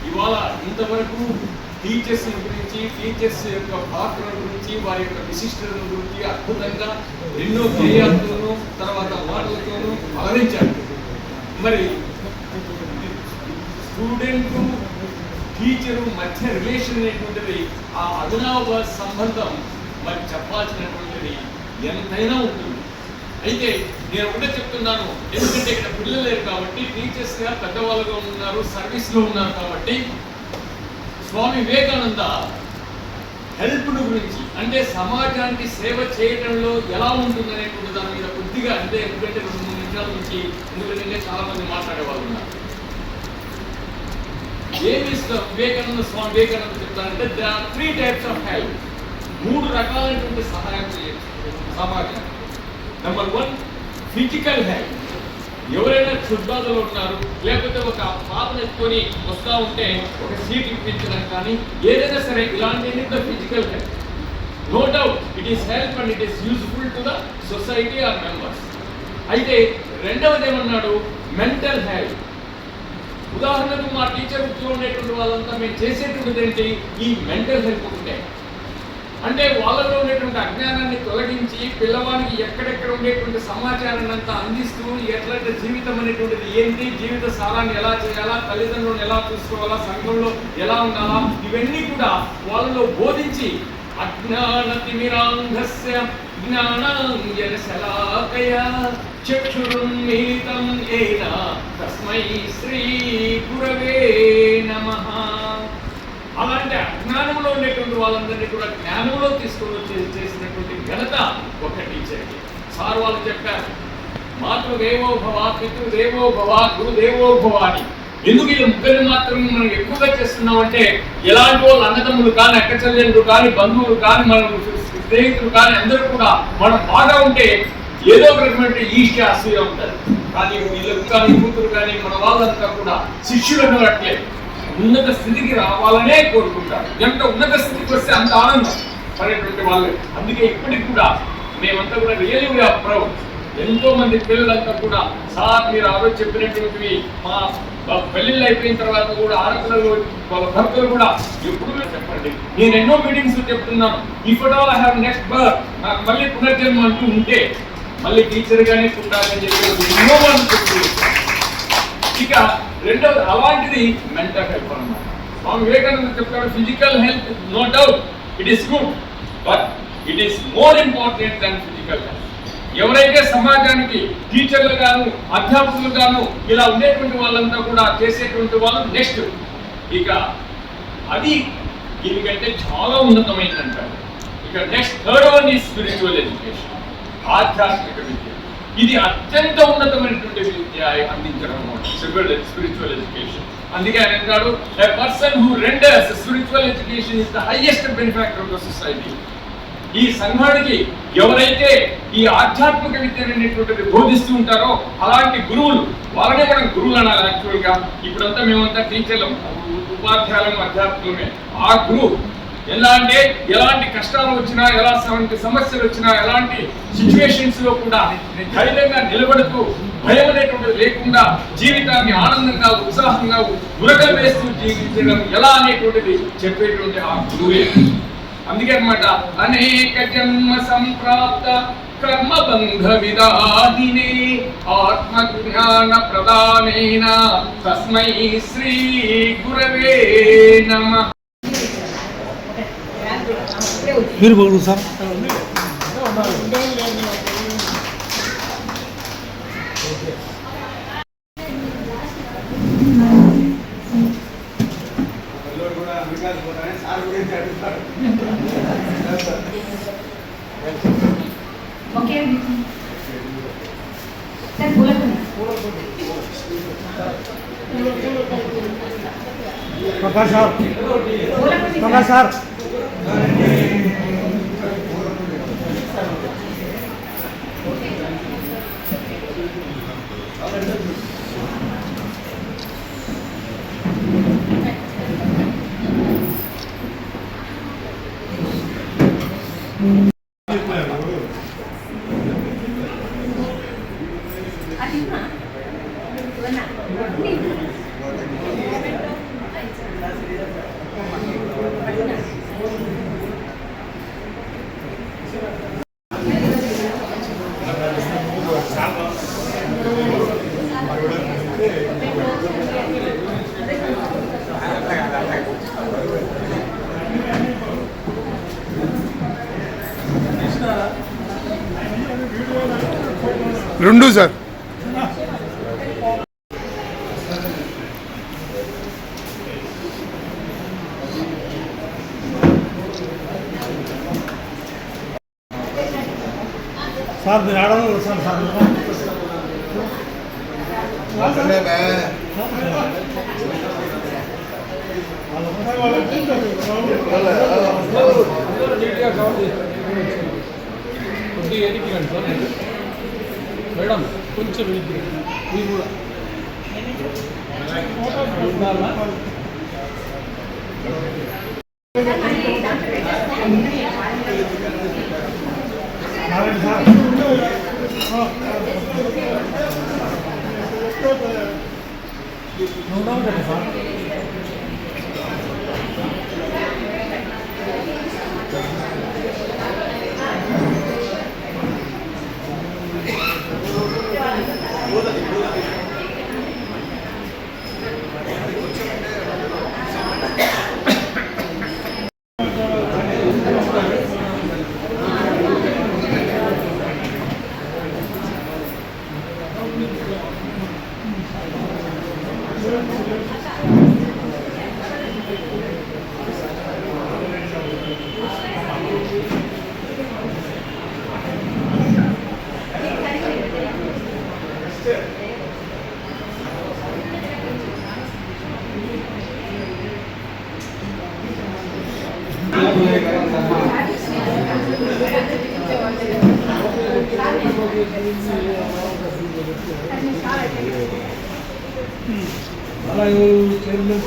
ఇవాళ ఇంతవరకు టీచర్స్ గురించి, టీచర్స్ యొక్క పాత్రల గురించి, వారి యొక్క విశిష్టతల గురించి అద్భుతంగా ఎన్నో గేయాలతోనూ తర్వాత మాటలతోనూ అలరించారు. మరి స్టూడెంట్ టీచరు మధ్య రిలేషన్ అనేటువంటిది, ఆ అవినావ సంబంధం మరి చెప్పాల్సినటువంటిది ఎంతైనా ఉంటుంది. అయితే నేను ఒకటే చెప్తున్నాను, ఎందుకంటే ఇక్కడ పిల్లలు లేరు కాబట్టి, టీచర్స్గా పెద్దవాళ్ళుగా ఉన్నారు, సర్వీస్లో ఉన్నారు కాబట్టి, స్వామి వివేకానంద హెల్ప్ గురించి అంటే సమాజానికి సేవ చేయడంలో ఎలా ఉంటుంది అనేటువంటి దాని మీద కొద్దిగా అంటే ఎందుకంటే 2-3 నిమిషాల నుంచి ఎందుకంటే చాలా మంది మాట్లాడే వాళ్ళు ఉన్నారు. ఏమి స్వామి వివేకానంద చెప్తారంటే there are 3 types of help. 3 రకాలైనటువంటి సహాయం చేయొచ్చు సమాజం. Number 1 physical help. ఎవరైనా క్షుద్బాధలో ఉన్నారు, లేకపోతే ఒక పాపను ఎత్తుకొని వస్తూ ఉంటే ఒక సీట్ ఇప్పించడం కానీ ఏదైనా సరే ఇలాంటి physical help. No doubt it is help and it is useful to the society or members. అయితే రెండవది ఏమన్నాడు, మెంటల్ హెల్ప్. ఉదాహరణకు మా టీచర్ వృత్తిలో ఉండేటువంటి వాళ్ళంతా మేము చేసేటువంటిది ఏంటి, ఈ మెంటల్ హెల్ప్ ఉంటే అంటే వాళ్ళలో ఉండేటువంటి అజ్ఞానాన్ని తొలగించి పిల్లవానికి ఎక్కడెక్కడ ఉండేటువంటి సమాచారాన్ని అంతా అందిస్తూ ఎట్లాంటి జీవితం అనేటువంటిది ఏంటి, జీవిత సారాన్ని ఎలా చేయాలా, తల్లిదండ్రులను ఎలా చూసుకోవాలా, సంఘంలో ఎలా ఉండాలా, ఇవన్నీ కూడా వాళ్ళలో బోధించి అజ్ఞానతిమిరాంధస్య జ్ఞానాంజన శలాకయా చక్షురున్మీలితం ఏన తస్మై శ్రీ గురవే నమః. అలాంటి అజ్ఞానంలో ఉండేటువంటి వాళ్ళందరినీ కూడా జ్ఞానంలో తీసుకొని చేసినటువంటి ఘనత ఒక టీచర్కి. సార్ వాళ్ళు చెప్పారు, మాతృదేవో భవ, పితృదేవో భవ, గురుదేవో భవ అని. ఎందుకు ఈ ముగ్గురిని మాత్రం మనం ఎక్కువగా చేస్తున్నామంటే, ఎలాంటి వాళ్ళు అన్నదమ్ములు కానీ, అక్క చెల్లెళ్ళు కానీ, బంధువులు కానీ, మన స్నేహితులు కానీ అందరూ కూడా మనం బాగా ఉంటే ఏదో ఒక రకమైన ఈష్ట అసూయ ఉంటుంది. కానీ వీళ్ళకు కానీ, కూతురు కానీ, మన వాళ్ళంతా కూడా శిష్యులను అట్లే ఉన్నత స్థితికి రావాలనే కోరుకుంటారు. ఎంత ఉన్నత స్థితికి వస్తే అంత ఆనందం పడేటువంటి వాళ్ళు. అందుకే ఇప్పటికి కూడా మేమంతా కూడా రియల్లీ వి ఆర్ ప్రౌడ్. ఎంతో మంది పిల్లలంతా కూడా సార్ మీరు ఆ రోజు చెప్పినటువంటివి మా పెళ్ళిళ్ళు అయిపోయిన తర్వాత కూడా ఆడపిల్లలు వాళ్ళ భర్తలు కూడా ఎప్పుడు చెప్పండి. నేను ఎన్నో మీటింగ్స్ చెప్తున్నాను, if at all I have next birth, నాకు మళ్ళీ పునర్జన్మ అంటూ ఉంటే మళ్ళీ టీచర్ గానే ఉండాలని చెప్పి ఎన్నో వాళ్ళు చెప్తుంది. ఇక రెండవది అలాంటిది మెంటల్ హెల్త్ అన్నమాట. స్వామి వివేకానంద చెప్తాడు, physical health no doubt it is good, but it is more important than physical health. ఎవరైతే సమాజానికి టీచర్లు గాను, అధ్యాపకులు గాను ఇలా ఉండేటువంటి వాళ్ళంతా కూడా చేసేటువంటి వాళ్ళు నెక్స్ట్. ఇక అది దీనికంటే చాలా ఉన్నతమైందంటారు. ఇక next third one is spiritual education, ఆధ్యాత్మిక విద్య. ఇది అత్యంత ఉన్నతమైనటువంటి విద్య అందించడం స్పిరిచువల్ ఎడ్యుకేషన్. అందుకే ఆయన అంటాడు, a person who renders spiritual education is the highest benefactor of the society. ఈ సంఘానికి ఎవరైతే ఈ ఆధ్యాత్మిక విద్యను అనేటువంటిది బోధిస్తూ ఉంటారో అలాంటి గురువులు, వాళ్ళనే మనం గురువులు అనాలి. యాక్చువల్గా ఇప్పుడంతా మేమంతా టీచర్లం, ఉపాధ్యాయులం, అధ్యాపకులమే. ఆ గురువు ఎలా అంటే ఎలాంటి కష్టాలు వచ్చినా, ఎలాంటి సమస్యలు వచ్చినా, ఎలాంటి సిచ్యువేషన్స్ లో కూడా ధైర్యంగా నిలబడుతూ భయం అనేటువంటిది లేకుండా జీవితాన్ని ఆనందంగా, ఉత్సాహంగా ఉరకలు వేస్తూ జీవించడం ఎలా అనేటువంటిది చెప్పేటువంటి ఆ గురువే. అందుకే అన్నమాట, అనేక జన్మ సంప్రాప్త కర్మబంధ విదాహినే ఆత్మజ్ఞాన ప్రదానేన తస్మై శ్రీ గురవే నమః. మీరు బాగుంది సార్. ఓకే సార్, పూలకొని ప్రకాష్ సార్, ప్రకాష్ సార్. రెండు సార్. సార్ మీరు ఆడవాళ్ళు వస్తాను సార్. మేడం కొంచెం మీరు కూడా అలా చైర్మన్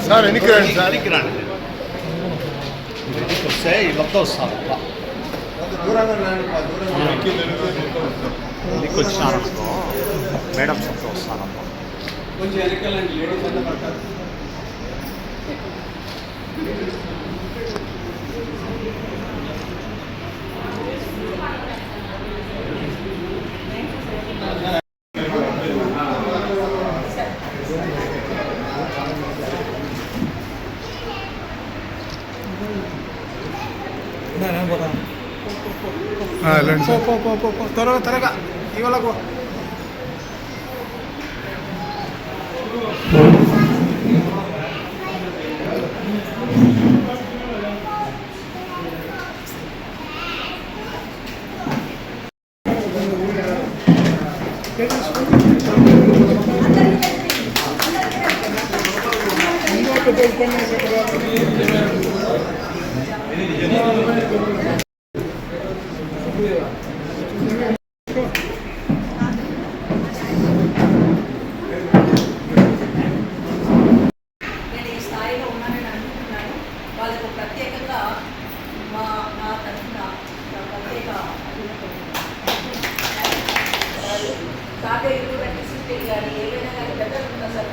సార్ వెనక్కి రండి సార్. వస్తే ఇళ్ళతో వస్తాను వచ్చినారనుకో మేడం చెప్తూ వస్తానమ్మా. కొంచెం వెనకాలండి లేడీస్ అంతా పడతారు. వెళ్ళండి సార్. త్వరగా ఇవాళ వాళ్ళకు ప్రత్యేకంగా నా తరఫున ప్రత్యేక సాగే సీట్లు కానీ ఏవైనా కానీ పెద్దలు ఉన్నారు సార్.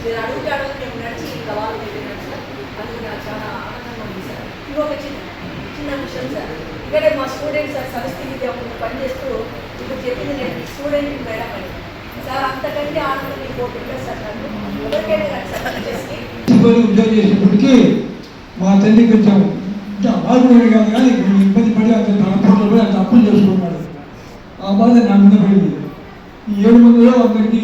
మీరు అడుగుతే మేము నడిచి ఇంకా వాళ్ళు వెళ్ళినారు సార్. అందుకు నాకు చాలా ఆనందంగా ఉంది సార్. ఇంకొక చిన్న విషయం సార్, ఇక్కడే మా స్టూడెంట్స్ సార్ సంస్థకి అప్పుడు పనిచేస్తూ ఇప్పుడు చెప్పింది నేను స్టూడెంట్ మేడం అని సార్. అంతకంటే ఆనందం ఇంకోటి సార్. నన్ను ఎవరికైనా కానీ సార్ చేసి ఉద్యోగం చేసేప్పటికీ మా తల్లి కొంచెం బాధపడి కాదు కానీ ఇబ్బంది పడి అంత తనపూర్లో కూడా అంత అప్పులు చేసుకున్నాడు. ఆ బాధ నా మీద పడింది. ఈ 7 మందిలో అందరికీ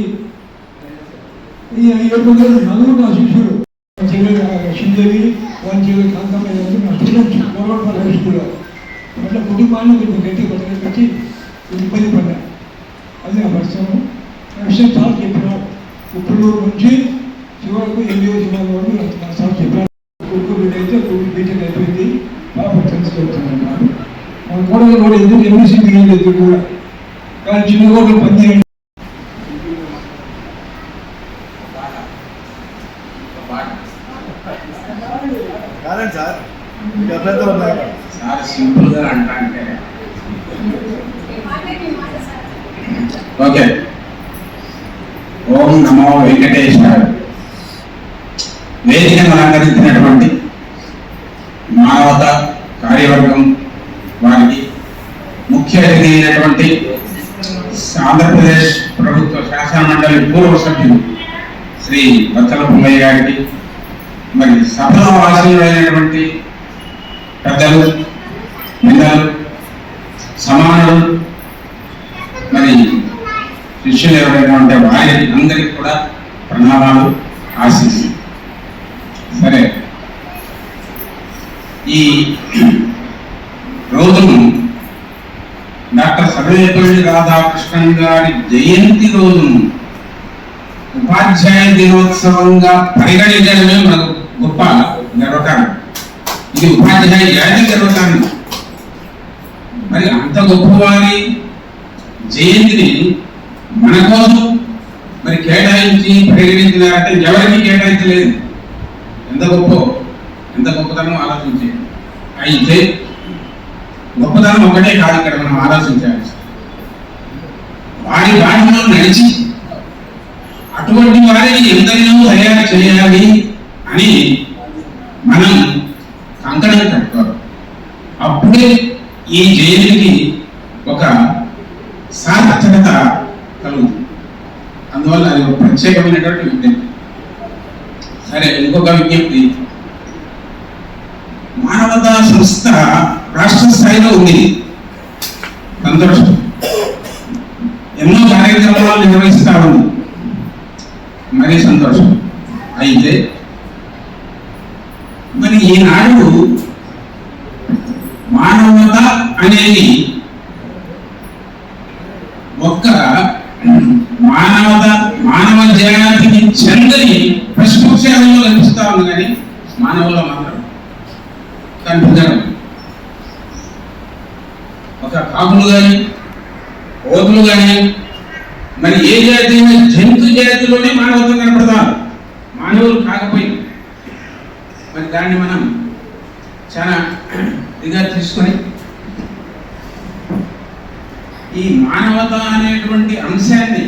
ఈ 7 మందిలో నలుగురు నా శిష్యుడు. శ్రీదేవి వారి కాంతమ్మ నా స్టూడెంట్స్ గవర్నమెంట్ హై స్కూల్లో అట్లా కుటుంబాన్ని కొంచెం గట్టిగా పట్టుకొని పెట్టి ఇబ్బంది పడ్డా. అది నా పరిశ్రమ. ఆ విషయం చాలా చెప్పినాడు. ఇప్పుడు నుంచి చివరకు 8వ చివరి వరకు నా సార్ చెప్పాడు. కొడుకు అయితే కొడుకు బీటెక్ అయిపోయింది. పాప ఫ్రెండ్స్ చెప్తున్నాను. మన కోడలు కూడా ఎందుకు ఎంబీసీ తీయలేదు కూడా, కానీ చిన్న కోడలు పనిచేయండి. కాదండి సార్, మీకు అభ్యంతరం ఉన్నాయి చాలా సింపుల్గా అంటే ఓకే. ఓం నమో వెంకటేశ్వర. వేదికను అలంకరించినటువంటి మానవత కార్యవర్గం వారికి, ముఖ్య అతిథి అయినటువంటి ఆంధ్రప్రదేశ్ ప్రభుత్వ శాసన మండలి పూర్వ సభ్యులు శ్రీ బచ్చల పుల్లయ్య గారికి, మరి సభలో ఆశీనులైనటువంటి పెద్దలు, మిన్నలు, సమానులు, మరి శిష్యులు ఎవరైనా ఉంటే వారికి అందరికీ కూడా ప్రణామాలు, ఆశీస్సులు. సరే, ఈ రోజును డాక్టర్ సర్వేపల్లి రాధాకృష్ణన్ గారి జయంతి రోజును ఉపాధ్యాయ దినోత్సవంగా పరిగణించడమే మనకు గొప్ప గర్వకారణం. ఇది ఉపాధ్యాయ జాతి గర్వకారణం. మరి అంత గొప్పవారి జయంతిని మన కోసం మరి కేటాయించి పరిగణించినారంటే ఎవరికి కేటాయించలేదు. ఎంత గొప్పతనం ఆలోచించే. అయితే గొప్పతనం ఒకటే కాదు, ఇక్కడ మనం ఆలోచించాలి. వారి బాటలో నడిచి అటువంటి వారిని ఎంతైనా తయారు చేయాలి అని మనం కంకణం కట్టుకోవాలి. అప్పుడే ఈ జయంతికి ఒక సార్థకత కలుగుతుంది. అందువల్ల అది ఒక ప్రత్యేకమైనటువంటి విజ్ఞప్తి. సరే, ఇంకొక విజ్ఞప్తి. మానవతా సంస్థ రాష్ట్ర స్థాయిలో ఉంది, సంతోషం. ఎన్నో కార్యక్రమాలు నిర్వహిస్తా ఉంది, మరీ సంతోషం. అయితే మరి ఈనాడు మానవత అనేది ఒక్క మానవ జాతికి చెందని పశుపక్ష గ్రహంలో కనిపిస్తా ఉంది కానీ మానవుల్లో మాత్రం కనిపించడం. ఒక కాకులు కానీ కోతులు కానీ మరి ఏ జాతి అయినా జంతు జాతిలోనే మానవత్వం కనపడతారు, మానవులు కాకపోయింది. మరి దాన్ని మనం చాలా ఇదిగా తీసుకొని ఈ మానవత అనేటువంటి అంశాన్ని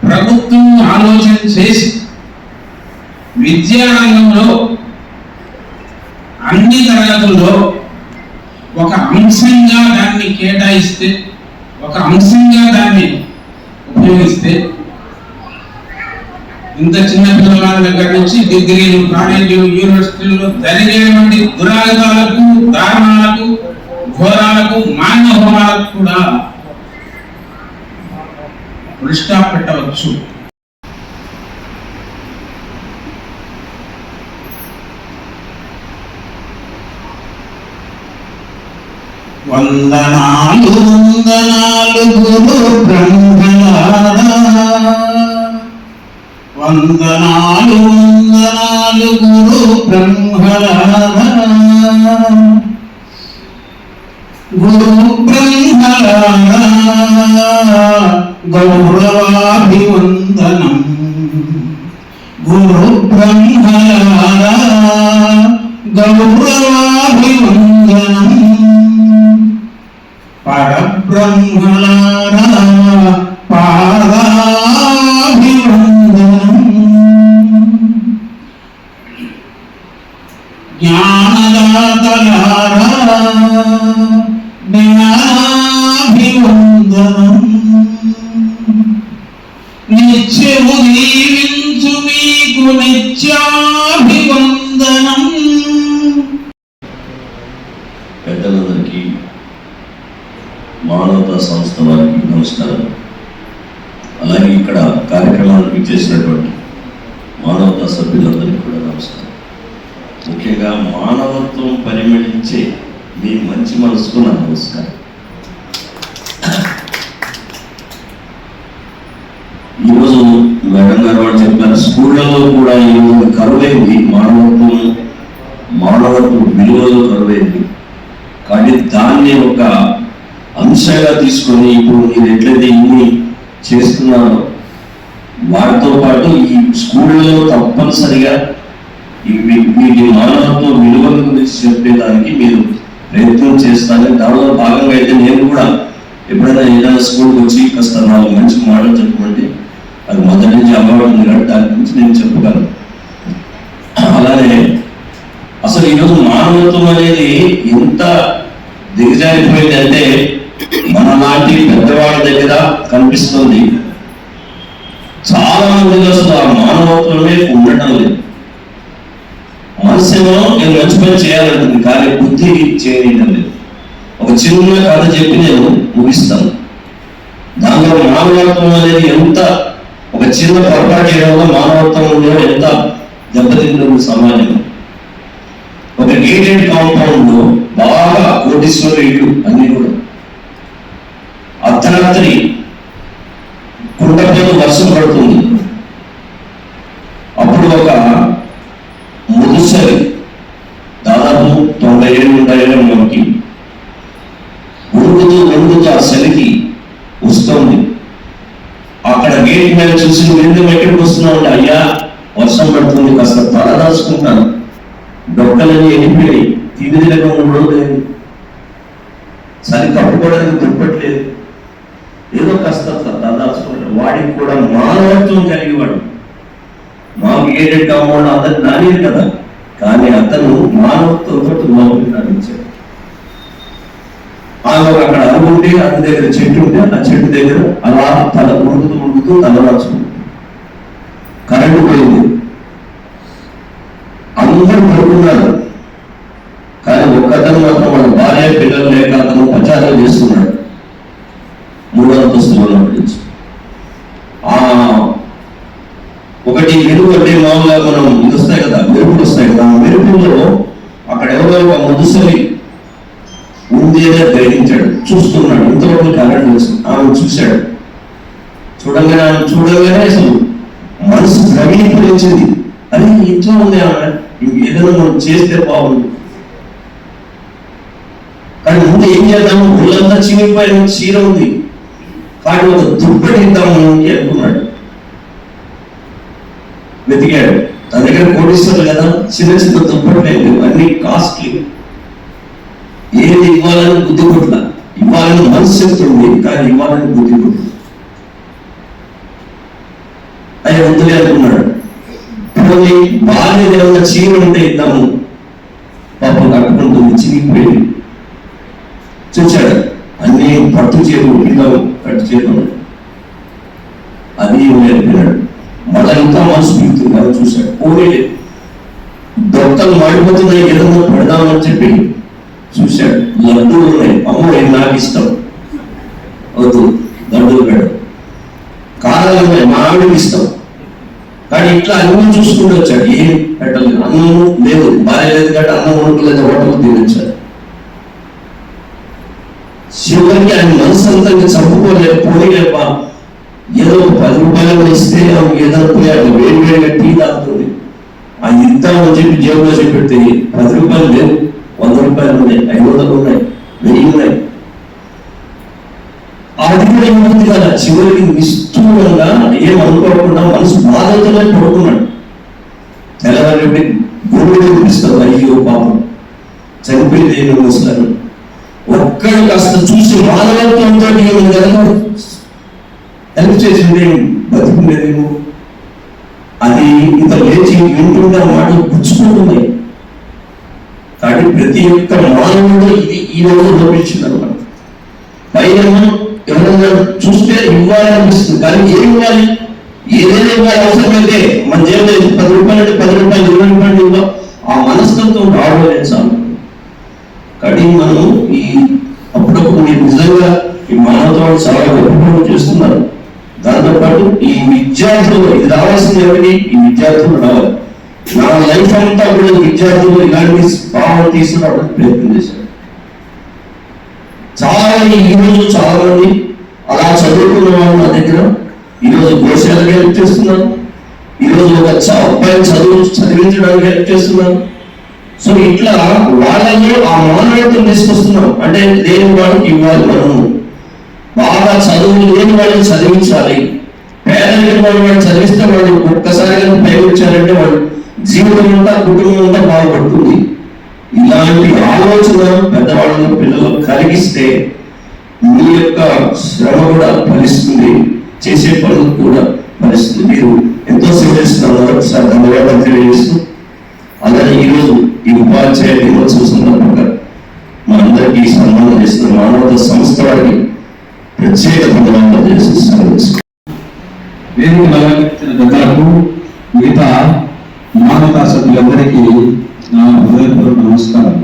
ప్రభుత్వం ఆలోచన చేసి విద్యారంగంలో అన్ని తరగతుల్లో ఒక అంశంగా దాన్ని కేటాయిస్తే, ఒక అంశంగా దాన్ని ఉపయోగిస్తే ఇంత చిన్న పిల్లల దగ్గర నుంచి డిగ్రీలు, కాలేజీలు, యూనివర్సిటీల్లో జరిగేటువంటి దురాగతాలకు, దారుణాలకు, ఘోరాలకు, మానవ హోమాలకు కూడా దృష్టి పెట్టవచ్చు. వందనాలు వందనాలు గురు బ్రహ్మలారా, వందనాలు వందనాలు గురు బ్రహ్మలారా, గురు బ్రహ్మలారా గౌరవాభివందనం, గురు బ్రహ్మలారా గౌరవాభివందనం, పరబ్రహ్మలారా పాదాభివందనం, జ్ఞానదాతలారా జ్ఞానాభివందనం, నిత్యము దీవించు మీకు నిత్యాభివందనం. పెద్దలందరికీ, మానవతా సంస్థ వారికి నమస్కారం. అలాగే ఇక్కడ కార్యక్రమానికి చేసినటువంటి మానవతా సభ్యులందరికీ కూడా నమస్కారం. ముఖ్యంగా మానవత్వం పరిమళించే మీ మంచి మనసుకు నా నమస్కారం. ఈరోజు మేడం గారు వాళ్ళు చెప్పారు, స్కూళ్ళలో కూడా ఈరోజు కరువైంది మానవత్వ విలువలు కరువైంది. కానీ దాన్ని ఒక అంశంగా తీసుకొని ఇప్పుడు మీరు ఎట్లయితే ఇన్ని చేస్తున్నారో వాటితో పాటు ఈ స్కూళ్ళలో తప్పనిసరిగా వీటి మానవత్వ విలువల గురించి చెప్పేదానికి మీరు ప్రయత్నం చేస్తారని, దానిలో భాగంగా అయితే నేను కూడా ఎప్పుడైనా ఏదైనా స్కూల్కి వచ్చి కాస్త 4 మంచి మాటలు చెప్పమంటే అది మొదటి నుంచి అలవాటు కాబట్టి దాని గురించి నేను చెప్పగలను. అలానే అసలు ఈరోజు మానవత్వం అనేది ఎంత దిగజారిపోయింది అంటే మనలాంటి పెద్దవాళ్ళ దగ్గర కనిపిస్తుంది. చాలా మందిలో అసలు ఆ మానవత్వమే ఉండటం లేదు. మనసేమో నేను మంచి పని చేయాలంటుంది కానీ బుద్ధి చేయడం లేదు. ఒక చిన్న కథ చెప్పి నేను ముగిస్తాను. దానిలో మానవత్వం అనేది ఎంత, ఒక చిన్న పొరపాటు చేయడం వల్ల మానవత్వంలో ఎంత దెబ్బతింటుంది సమాజం. ఒక గేటెడ్ కాంపౌండ్ లో బాగా కోటీశ్వర ఇల్లు అన్ని కూడా అర్ధరాత్రి కుండపోతూ వర్షం పడుతుంది. అప్పుడు ఒక ముదుసరి దాదాపు 90 ఏళ్ళు ఉంటాయో మనకి వణుకుతూ ఆ చలికి వస్తుంది. అక్కడ గేట్ మీద చూసి ఎందుకు ఎక్కడికి వస్తున్నావు అంటే, అయ్యా వర్షం పడుతుంది కాస్త తల దాచుకుంటాను, డొక్కలని ఎండిపోయి తిరిగి దగ్గర ఉండడం లేదు, చలి కప్పుకోవడానికి దుప్పట్లేదు, ఏదో కాస్త దాచుకుంటాడు. వాడికి కూడా మానవత్వం కలిగి వాడు. మాకు గేటెడ్ కాంపౌండ్ అతను నానేది కదా, కానీ అతను మానవత్వంతో లోపలికి నడిచాడు. అక్కడ అనుకుంటే అతని దగ్గర చెట్టు ఉంటే ఆ చెట్టు దగ్గర అలా తల ఉడుకుతూ తలదాచుకుంది. కరెంటు పోయింది, అందరూ పడుకున్నారు. కానీ ఒక్కతను మాత్రం వాళ్ళ భార్య పిల్లలు లేక అతను ప్రచారం చేస్తున్నాడు 3వ అంతస్తులో నుంచి. ఒకటి మెరుగు అంటే మామూలుగా మనం ఇది వస్తాయి కదా, మెరుపులు వస్తాయి కదా, ఆ మెరుపుల్లో అక్కడ ఎవరో ఒక ముదుసరి ఉంది అని గ్రహించాడు, చూస్తున్నాడు. ఇంతవరకు కరెంట్ వేస్తుంది. ఆమె చూశాడు. చూడగానే అసలు మనసు ద్రవీకరించింది. అది ఇంట్లో ఉంది ఆమె, ఏదైనా మనం చేస్తే బాగుంది. కానీ ముందు ఏం చేద్దాము, ఒళ్ళంతా చినిగిపోయిన చీర ఉంది, కానీ ఒక దుప్పటి ఇద్దాము అనుకున్నాడు. వెతికాడు, తన దగ్గర కోటిస్తారు కదా, చిన్న చిన్న దుప్పట్లు అన్ని కాస్ట్లీ. ఏది ఇవ్వాలని బుద్ధి కొట్ల, ఇవ్వాలని మనసు చెప్తుంది, కానీ ఇవ్వాలని బుద్ధి కొట్ల. ఆయన వద్దులే అనుకున్నాడు. పోనీ బాగా ఏదైనా చీర ఉంటే ఇద్దాము, పాపం కట్టుకుంటుంది, చినిగిపోయింది. చూచాడు, అన్ని పట్టు చీరలు కింద కట్టు చీరలు, అది నేర్పినాడు. మళ్ళా ఇంకా మనసు పీకుతుంది, చూశాడు. పోనీ దొక్కలు మాడిపోతున్నాయి, ఏదన్నా పెడదామని చెప్పి చూశాడు. లడ్డూలు ఉన్నాయి, అమ్మో ఇది నాకు ఇష్టం, వద్దు లడ్డూలు పెడ. కారాలు ఉన్నాయి, మా ఆవిడకి ఇష్టం. కానీ ఇట్లా అన్ని చూసుకుంటూ వచ్చాడు, ఏం పెట్టలేదు. అన్నం లేదు, భార్య లేదు కాబట్టి అన్నం వండుకోలేదు, హోటల్ తినొచ్చాడు. శివుడికి ఆయన మనసు అంతా చంపుకోలేదు. పోనీలేప ఏదో 10 రూపాయలు ఇస్తే ఏదైనా పోయి అట్లా వేడి వేడిగా టీ తాగుతుంది, అది ఇద్దామని చెప్పి జేబులో చెప్పితే 10 రూపాయలు లేవు, 100 రూపాయలు ఉన్నాయి, 500 ఉన్నాయి, 1000 ఉన్నాయి. అది కూడా ఏముంది కదా, చివరికి నిష్ఠూరంగా ఏమనుకోకుండా మనసు బాధతోనే పడుకున్నాడు. తెల్లవారి గురువు కనిపిస్తుంది, అయ్యో పాపం చనిపోయింది ఏమో ముసలారు. ఒక్కడు కాస్త చూసి మానవత్వంతో ఏమైనా కదా హెల్ప్ చేసింది, బతుకునేదేమో. అది ఇంత లేచి వింటుండే మాటలు గుచ్చుకుంటున్నాయి. కానీ ప్రతి ఒక్క మానవుడు ఇది ఈ రోజు లోపించింది అనమాట. పైన ఎవరైనా చూస్తే ఇవ్వాలనిపిస్తుంది, కానీ ఏం ఇవ్వాలి, ఏదైనా ఇవ్వాలి. అవసరమైతే మన జేబులో 10 రూపాయలు అంటే 10 రూపాయలు, 20 రూపాయలు ఇవ్వ, ఆ మనస్తత్వం రావడం చాలు. కానీ మనం ఈ అప్పుడప్పుడు మీరు నిజంగా ఈ మానవత్వం చాలా గొప్ప చేస్తున్నారు. దాంతోపాటు ఈ విద్యార్థులు, ఇది రావాల్సింది ఎవరికి, ఈ విద్యార్థులు రావాలి. నా లైఫ్ అంతా కూడా విద్యార్థులు ఇలాంటి భావన తీసుకురావడానికి ప్రయత్నం చేశారు. చాలా ఈరోజు చాలా మంది అలా చదువుకున్న వాళ్ళు నా దగ్గర ఈరోజు గోశాలకు హెల్ప్ చేస్తున్నారు, ఈరోజు ఒక అబ్బాయిని చదివించడానికి హెల్ప్ చేస్తున్నారు. సో ఇట్లా వాళ్ళలో ఆ మానవత్వం తీసుకొస్తున్నాం. అంటే లేని వాళ్ళకి ఇవ్వాలి, మనము బాగా చదువు లేని వాళ్ళని చదివించాలి. పేదరికం వాళ్ళు చదివిస్తే వాళ్ళు ఒక్కసారిగా పైకొచ్చారంటే వాళ్ళు జీవితం అంతా, కుటుంబం అంతా బాగుపడుతుంది. ఇలాంటి ఆలోచన పెద్దవాళ్ళను పిల్లలు కలిగిస్తే మీ యొక్క శ్రమ కూడా ఫలిస్తుంది, చేసే పనులు కూడా ఫలిస్తుంది. మీరు ఎంతో సేవ చేస్తున్నారు, ఒకసారి ధన్యవాదాలు తెలియజేస్తూ, అలాగే ఈరోజు ఈ ఉపాధ్యాయ దినోత్సవం సందర్భంగా మనందరికీ సన్మానం చేస్తున్న మానవత సంస్థ వారికి ప్రత్యేక ధన్యవాదాలు చేసి వేదిక నిర్వహించిన పెద్దలకు, మిగతా మానవతా సభ్యులందరికీ నా హృదయపూర్వక నమస్కారం.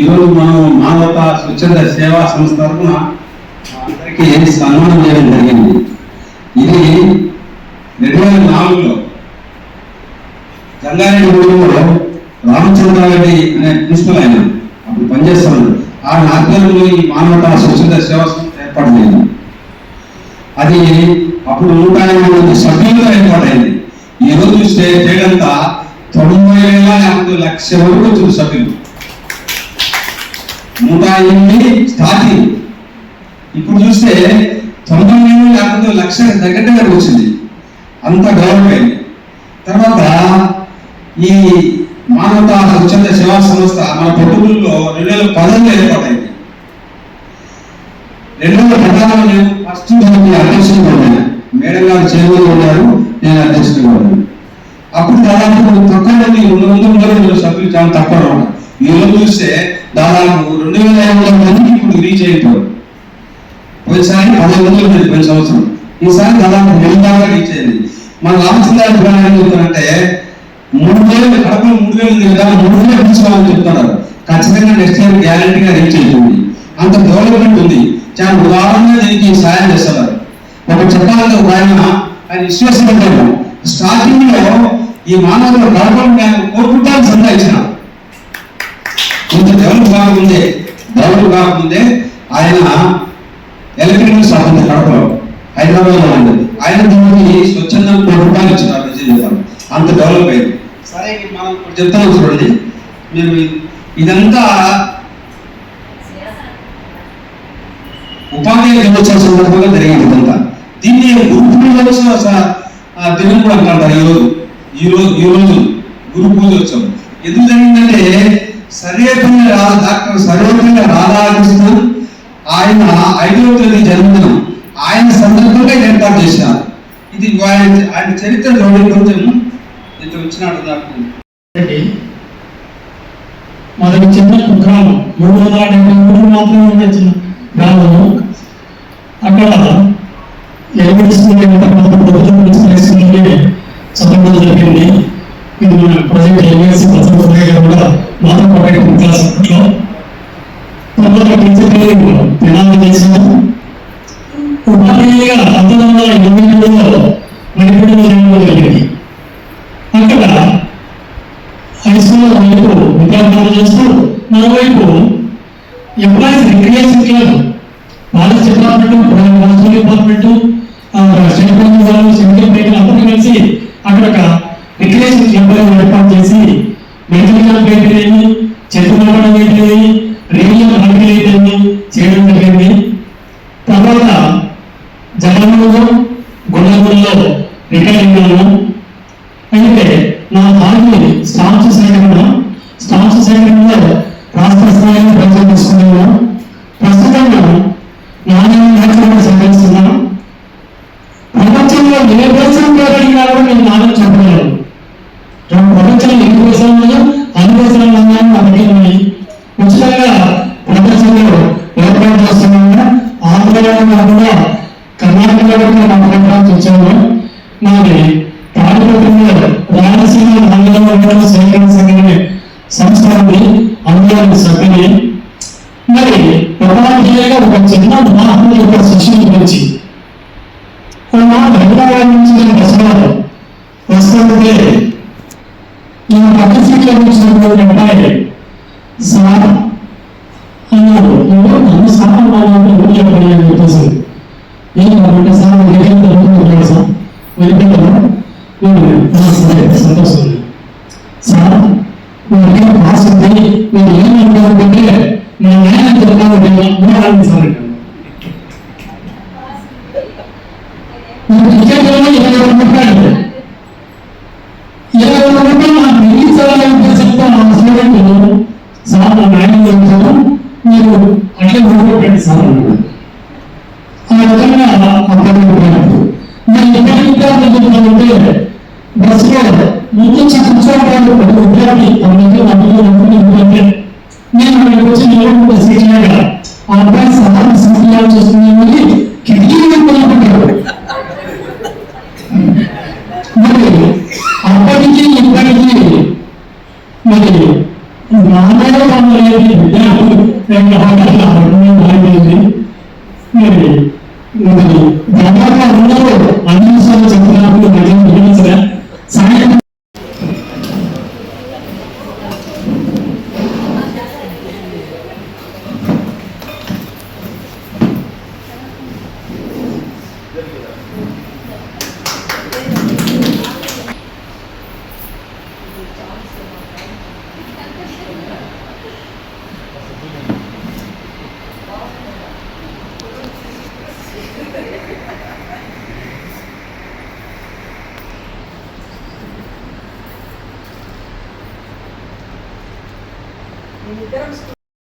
ఈరోజు మనం మానవతా స్వచ్ఛంద సేవా సంస్థ తరఫున అందరికీ సన్మానం చేయడం జరిగింది. ఇది 2004లో జంగారెడ్డి ఊరిలో రామచంద్రారెడ్డి అనే ప్రిన్సిపల్ ఆయన అప్పుడు పనిచేస్తున్నాడు. ఆ ఆధ్వర్యంలో ఈ మానవతా స్వచ్ఛంద సేవా సంస్థ ఏర్పాటు చేయండి. అది అప్పుడు 180 సభ్యులుగా ఏర్పాటైంది. ఈ రోజు చేయడంతా 90,000 లక్ష వరకు వచ్చిన సభ్యులు, 108 స్టార్టింగ్. ఇప్పుడు చూస్తే 90,000 లక్ష దగ్గర వచ్చింది, అంత డెవలప్ అయింది. తర్వాత ఈ మానవతా స్వచ్ఛంద సేవా సంస్థ మన పొట్టుగుల్లో 2010లో ఏర్పాటైంది. 2010లో నేను ఫస్ట్ అధ్యక్షుడిగా ఉన్నాను, మేడం గారు చైర్మన్ ఉన్నారు, నేను అధ్యక్షుడిగా ఉన్నాను. అప్పుడు దాదాపు తక్కువ 200 సభ్యులు చాలా తక్కువ ఉన్నారు. ఈ రోజు చూస్తే దాదాపు 2,500 మందికి ఇప్పుడు రీచ్ అయిపోయారు. పోయినసారి 10,000 ఉంది, పోయిన సంవత్సరం. ఈసారి దాదాపు 1,000 దాకా రీచ్ అయింది. మన రామచంద్రారెడ్డి గారు ఏం చెప్తారంటే 3,000 కడప 3,000 కదా, 3,000 తీసుకోవాలని చెప్తున్నారు. ఖచ్చితంగా నెక్స్ట్ ఇయర్ గ్యారంటీగా రీచ్ అవుతుంది. అంత డెవలప్మెంట్ ఉంది. చాలా ఉదాహరణగా దీనికి సాయం చేస్తున్నారు. ఒక చెప్పాలంటే ఒక ఆయన విశ్వాసం ఉంటారు. స్టార్టింగ్ లో ఈ మానవులు కడపలు నేను 1 కోటి రూపాయలు సంపాదించిన, కొంత డెవలప్ కాకముందే ఆయన ఎలక్ట్రికల్ షాప్ ఉంది కడపలో, హైదరాబాద్ లో ఉంది. ఆయన దీనికి స్వచ్ఛందం 1 కోటి రూపాయలు ఇచ్చినారు. నిజం చెప్పాలి, అంత డెవలప్ అయింది. సరే మనం ఇప్పుడు చెప్తున్నాం చూడండి, మీరు ఇదంతా ఉపాధ్యాయ దినోత్సవం సందర్భంగా జరిగింది. ఇదంతా దీన్ని గురు పూజోత్సవ దినం కూడా అంటారు. ఈ రోజు గురు పూజోత్సవం ఎందుకు జరిగిందంటే డాక్టర్ సర్వేపల్లి రాధాకృష్ణన్ ఆయన 5వ తేదీ జన్మదినం, ఆయన సందర్భంగా ఏర్పాటు చేశారు. ఇది ఆయన చరిత్ర కొంచెం ఇట్లా వచ్చినాడు. మాది చిన్న గ్రామం, 373 మాత్రమే ఉండే చిన్న గ్రామము. అక్కడ ఎలిమెంటరీ స్కూల్ చదవడం జరిగింది. ఇది మన ప్రజెంట్ ఎలిమెంటరీ ప్రజలు కూడా మాతో పాటు క్లాస్ అప్పట్లో తర్వాత టీచర్ నినాదం చేశాను. ఉపాధ్యాయులుగా 1982లో మణిపూర్లో జరిగింది. అక్కడ హై స్కూల్లో వైపు విద్యార్థులు చేస్తూ మరోవైపు employees recreation club, forest department, forest department, state police వాళ్ళు, సివిల్ బ్రేక్ అందరూ కలిసి అక్కడ ఒక రిక్రియేషన్ క్లబ్ ఏర్పాటు చేసి మెడికల్ క్యాంప్ అయితేనేమి, చెట్టు నాటడం అయితేనేమి, రేడియో హాకీ అయితేనేమి చేయడం జరిగింది. తర్వాత జగన్లో గుండెల్లో రిటైర్ అయినాను. అయితే నా హాబీ స్టాంప్స్ సేకరణలో రాష్ట్ర స్థాయిలో ప్రజలు తీసుకున్నాను. ప్రస్తుతం నాణ్యమైన సేకరిస్తున్నాను. ప్రపంచంలో ఏ దేశం పేరడిగినా కూడా నేను నాణ్యం చెప్పగలను. ప్రపంచంలో ఎన్ని దేశాలు ఉన్నాయో అన్ని దేశాల నాణ్యాలు మనకి ఉచితంగా ప్రపంచంలో ఏర్పాటు చేస్తున్నాము. ఆంధ్రలో కూడా కర్ణాటకలో కూడా మా ప్రోగ్రామ్స్ వచ్చాము. మాది తాడిపత్రిలో రాయలసీమ మండలం సేకరణ సంఘం సంస్థ ఉంది, అందులో సభ్యుని. మరి ఉపాధ్యాయులుగా ఒక చిన్న ఉదాహరణ యొక్క శిక్షణ గురించి హైదరాబాద్ నుంచి నేను వస్తుంటే ఈ పక్క సీట్లో వచ్చినటువంటి అబ్బాయి సార్ అన్నాడు, నన్ను సార్ ఊళ్ళపడి అని చెప్పేసి ఏంటంటే సార్ వెళ్ళిపోతాను సార్ వెళ్ళిపోతాను సంతోషం సార్ మీరు పాస్ ఉంది, మీరు ఏమంటారంటే మా నాయన చెప్తాను సార్ చెప్తాను. సార్ నా నాయన చెప్తాను, మీరు అట్లే ఊరుకోండి సార్ అన్నాడు. ఆ విధంగా అర్థమైపోయినప్పుడు నేను ఎక్కడికి విద్యార్థులు చెప్తానంటే బస్సులో ముందు కూర్చోవడానికి ఒక విద్యార్థి నేను అక్కడికి వచ్చి నిలబడి సీట్లాగా ఆ అబ్బాయి సహాయం సీట్లు చూస్తున్నామని కిటికీలు కొనుక్కుంటారు. మరి అప్పటికి ఇప్పటికీ మరి నాన్నగా పనులు విద్యార్థులు మారిపోయింది. మరి దాదాపు అందరూ అన్ని విషయాలు చెప్తున్నప్పుడు మళ్ళీ సాయంత్రం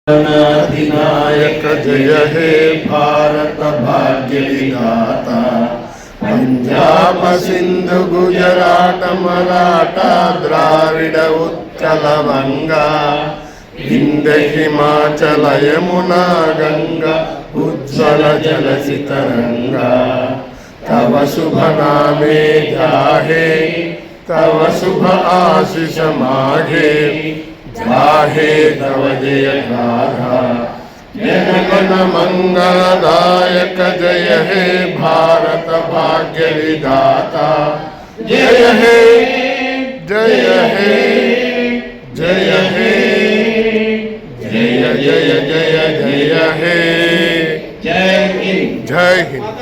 अधिनायक जय हे भारत भाग्य विधाता, पंजाब सिंधु गुजरात मराठा द्राविड उत्कल बंगा, विंध्य हिमाचल यमुना गंगा उज्ज्वल जलसि तरंगा। तव शुभ नामे जाहे, तव शुभ आशीष माघे, जाहे तव जय गाथा। जनगण मंगलदायक जय हे भारत भाग्य विधाता, जय हे जय हे जय हे जय जय जय जय हे। जय हिंद जय हिंद।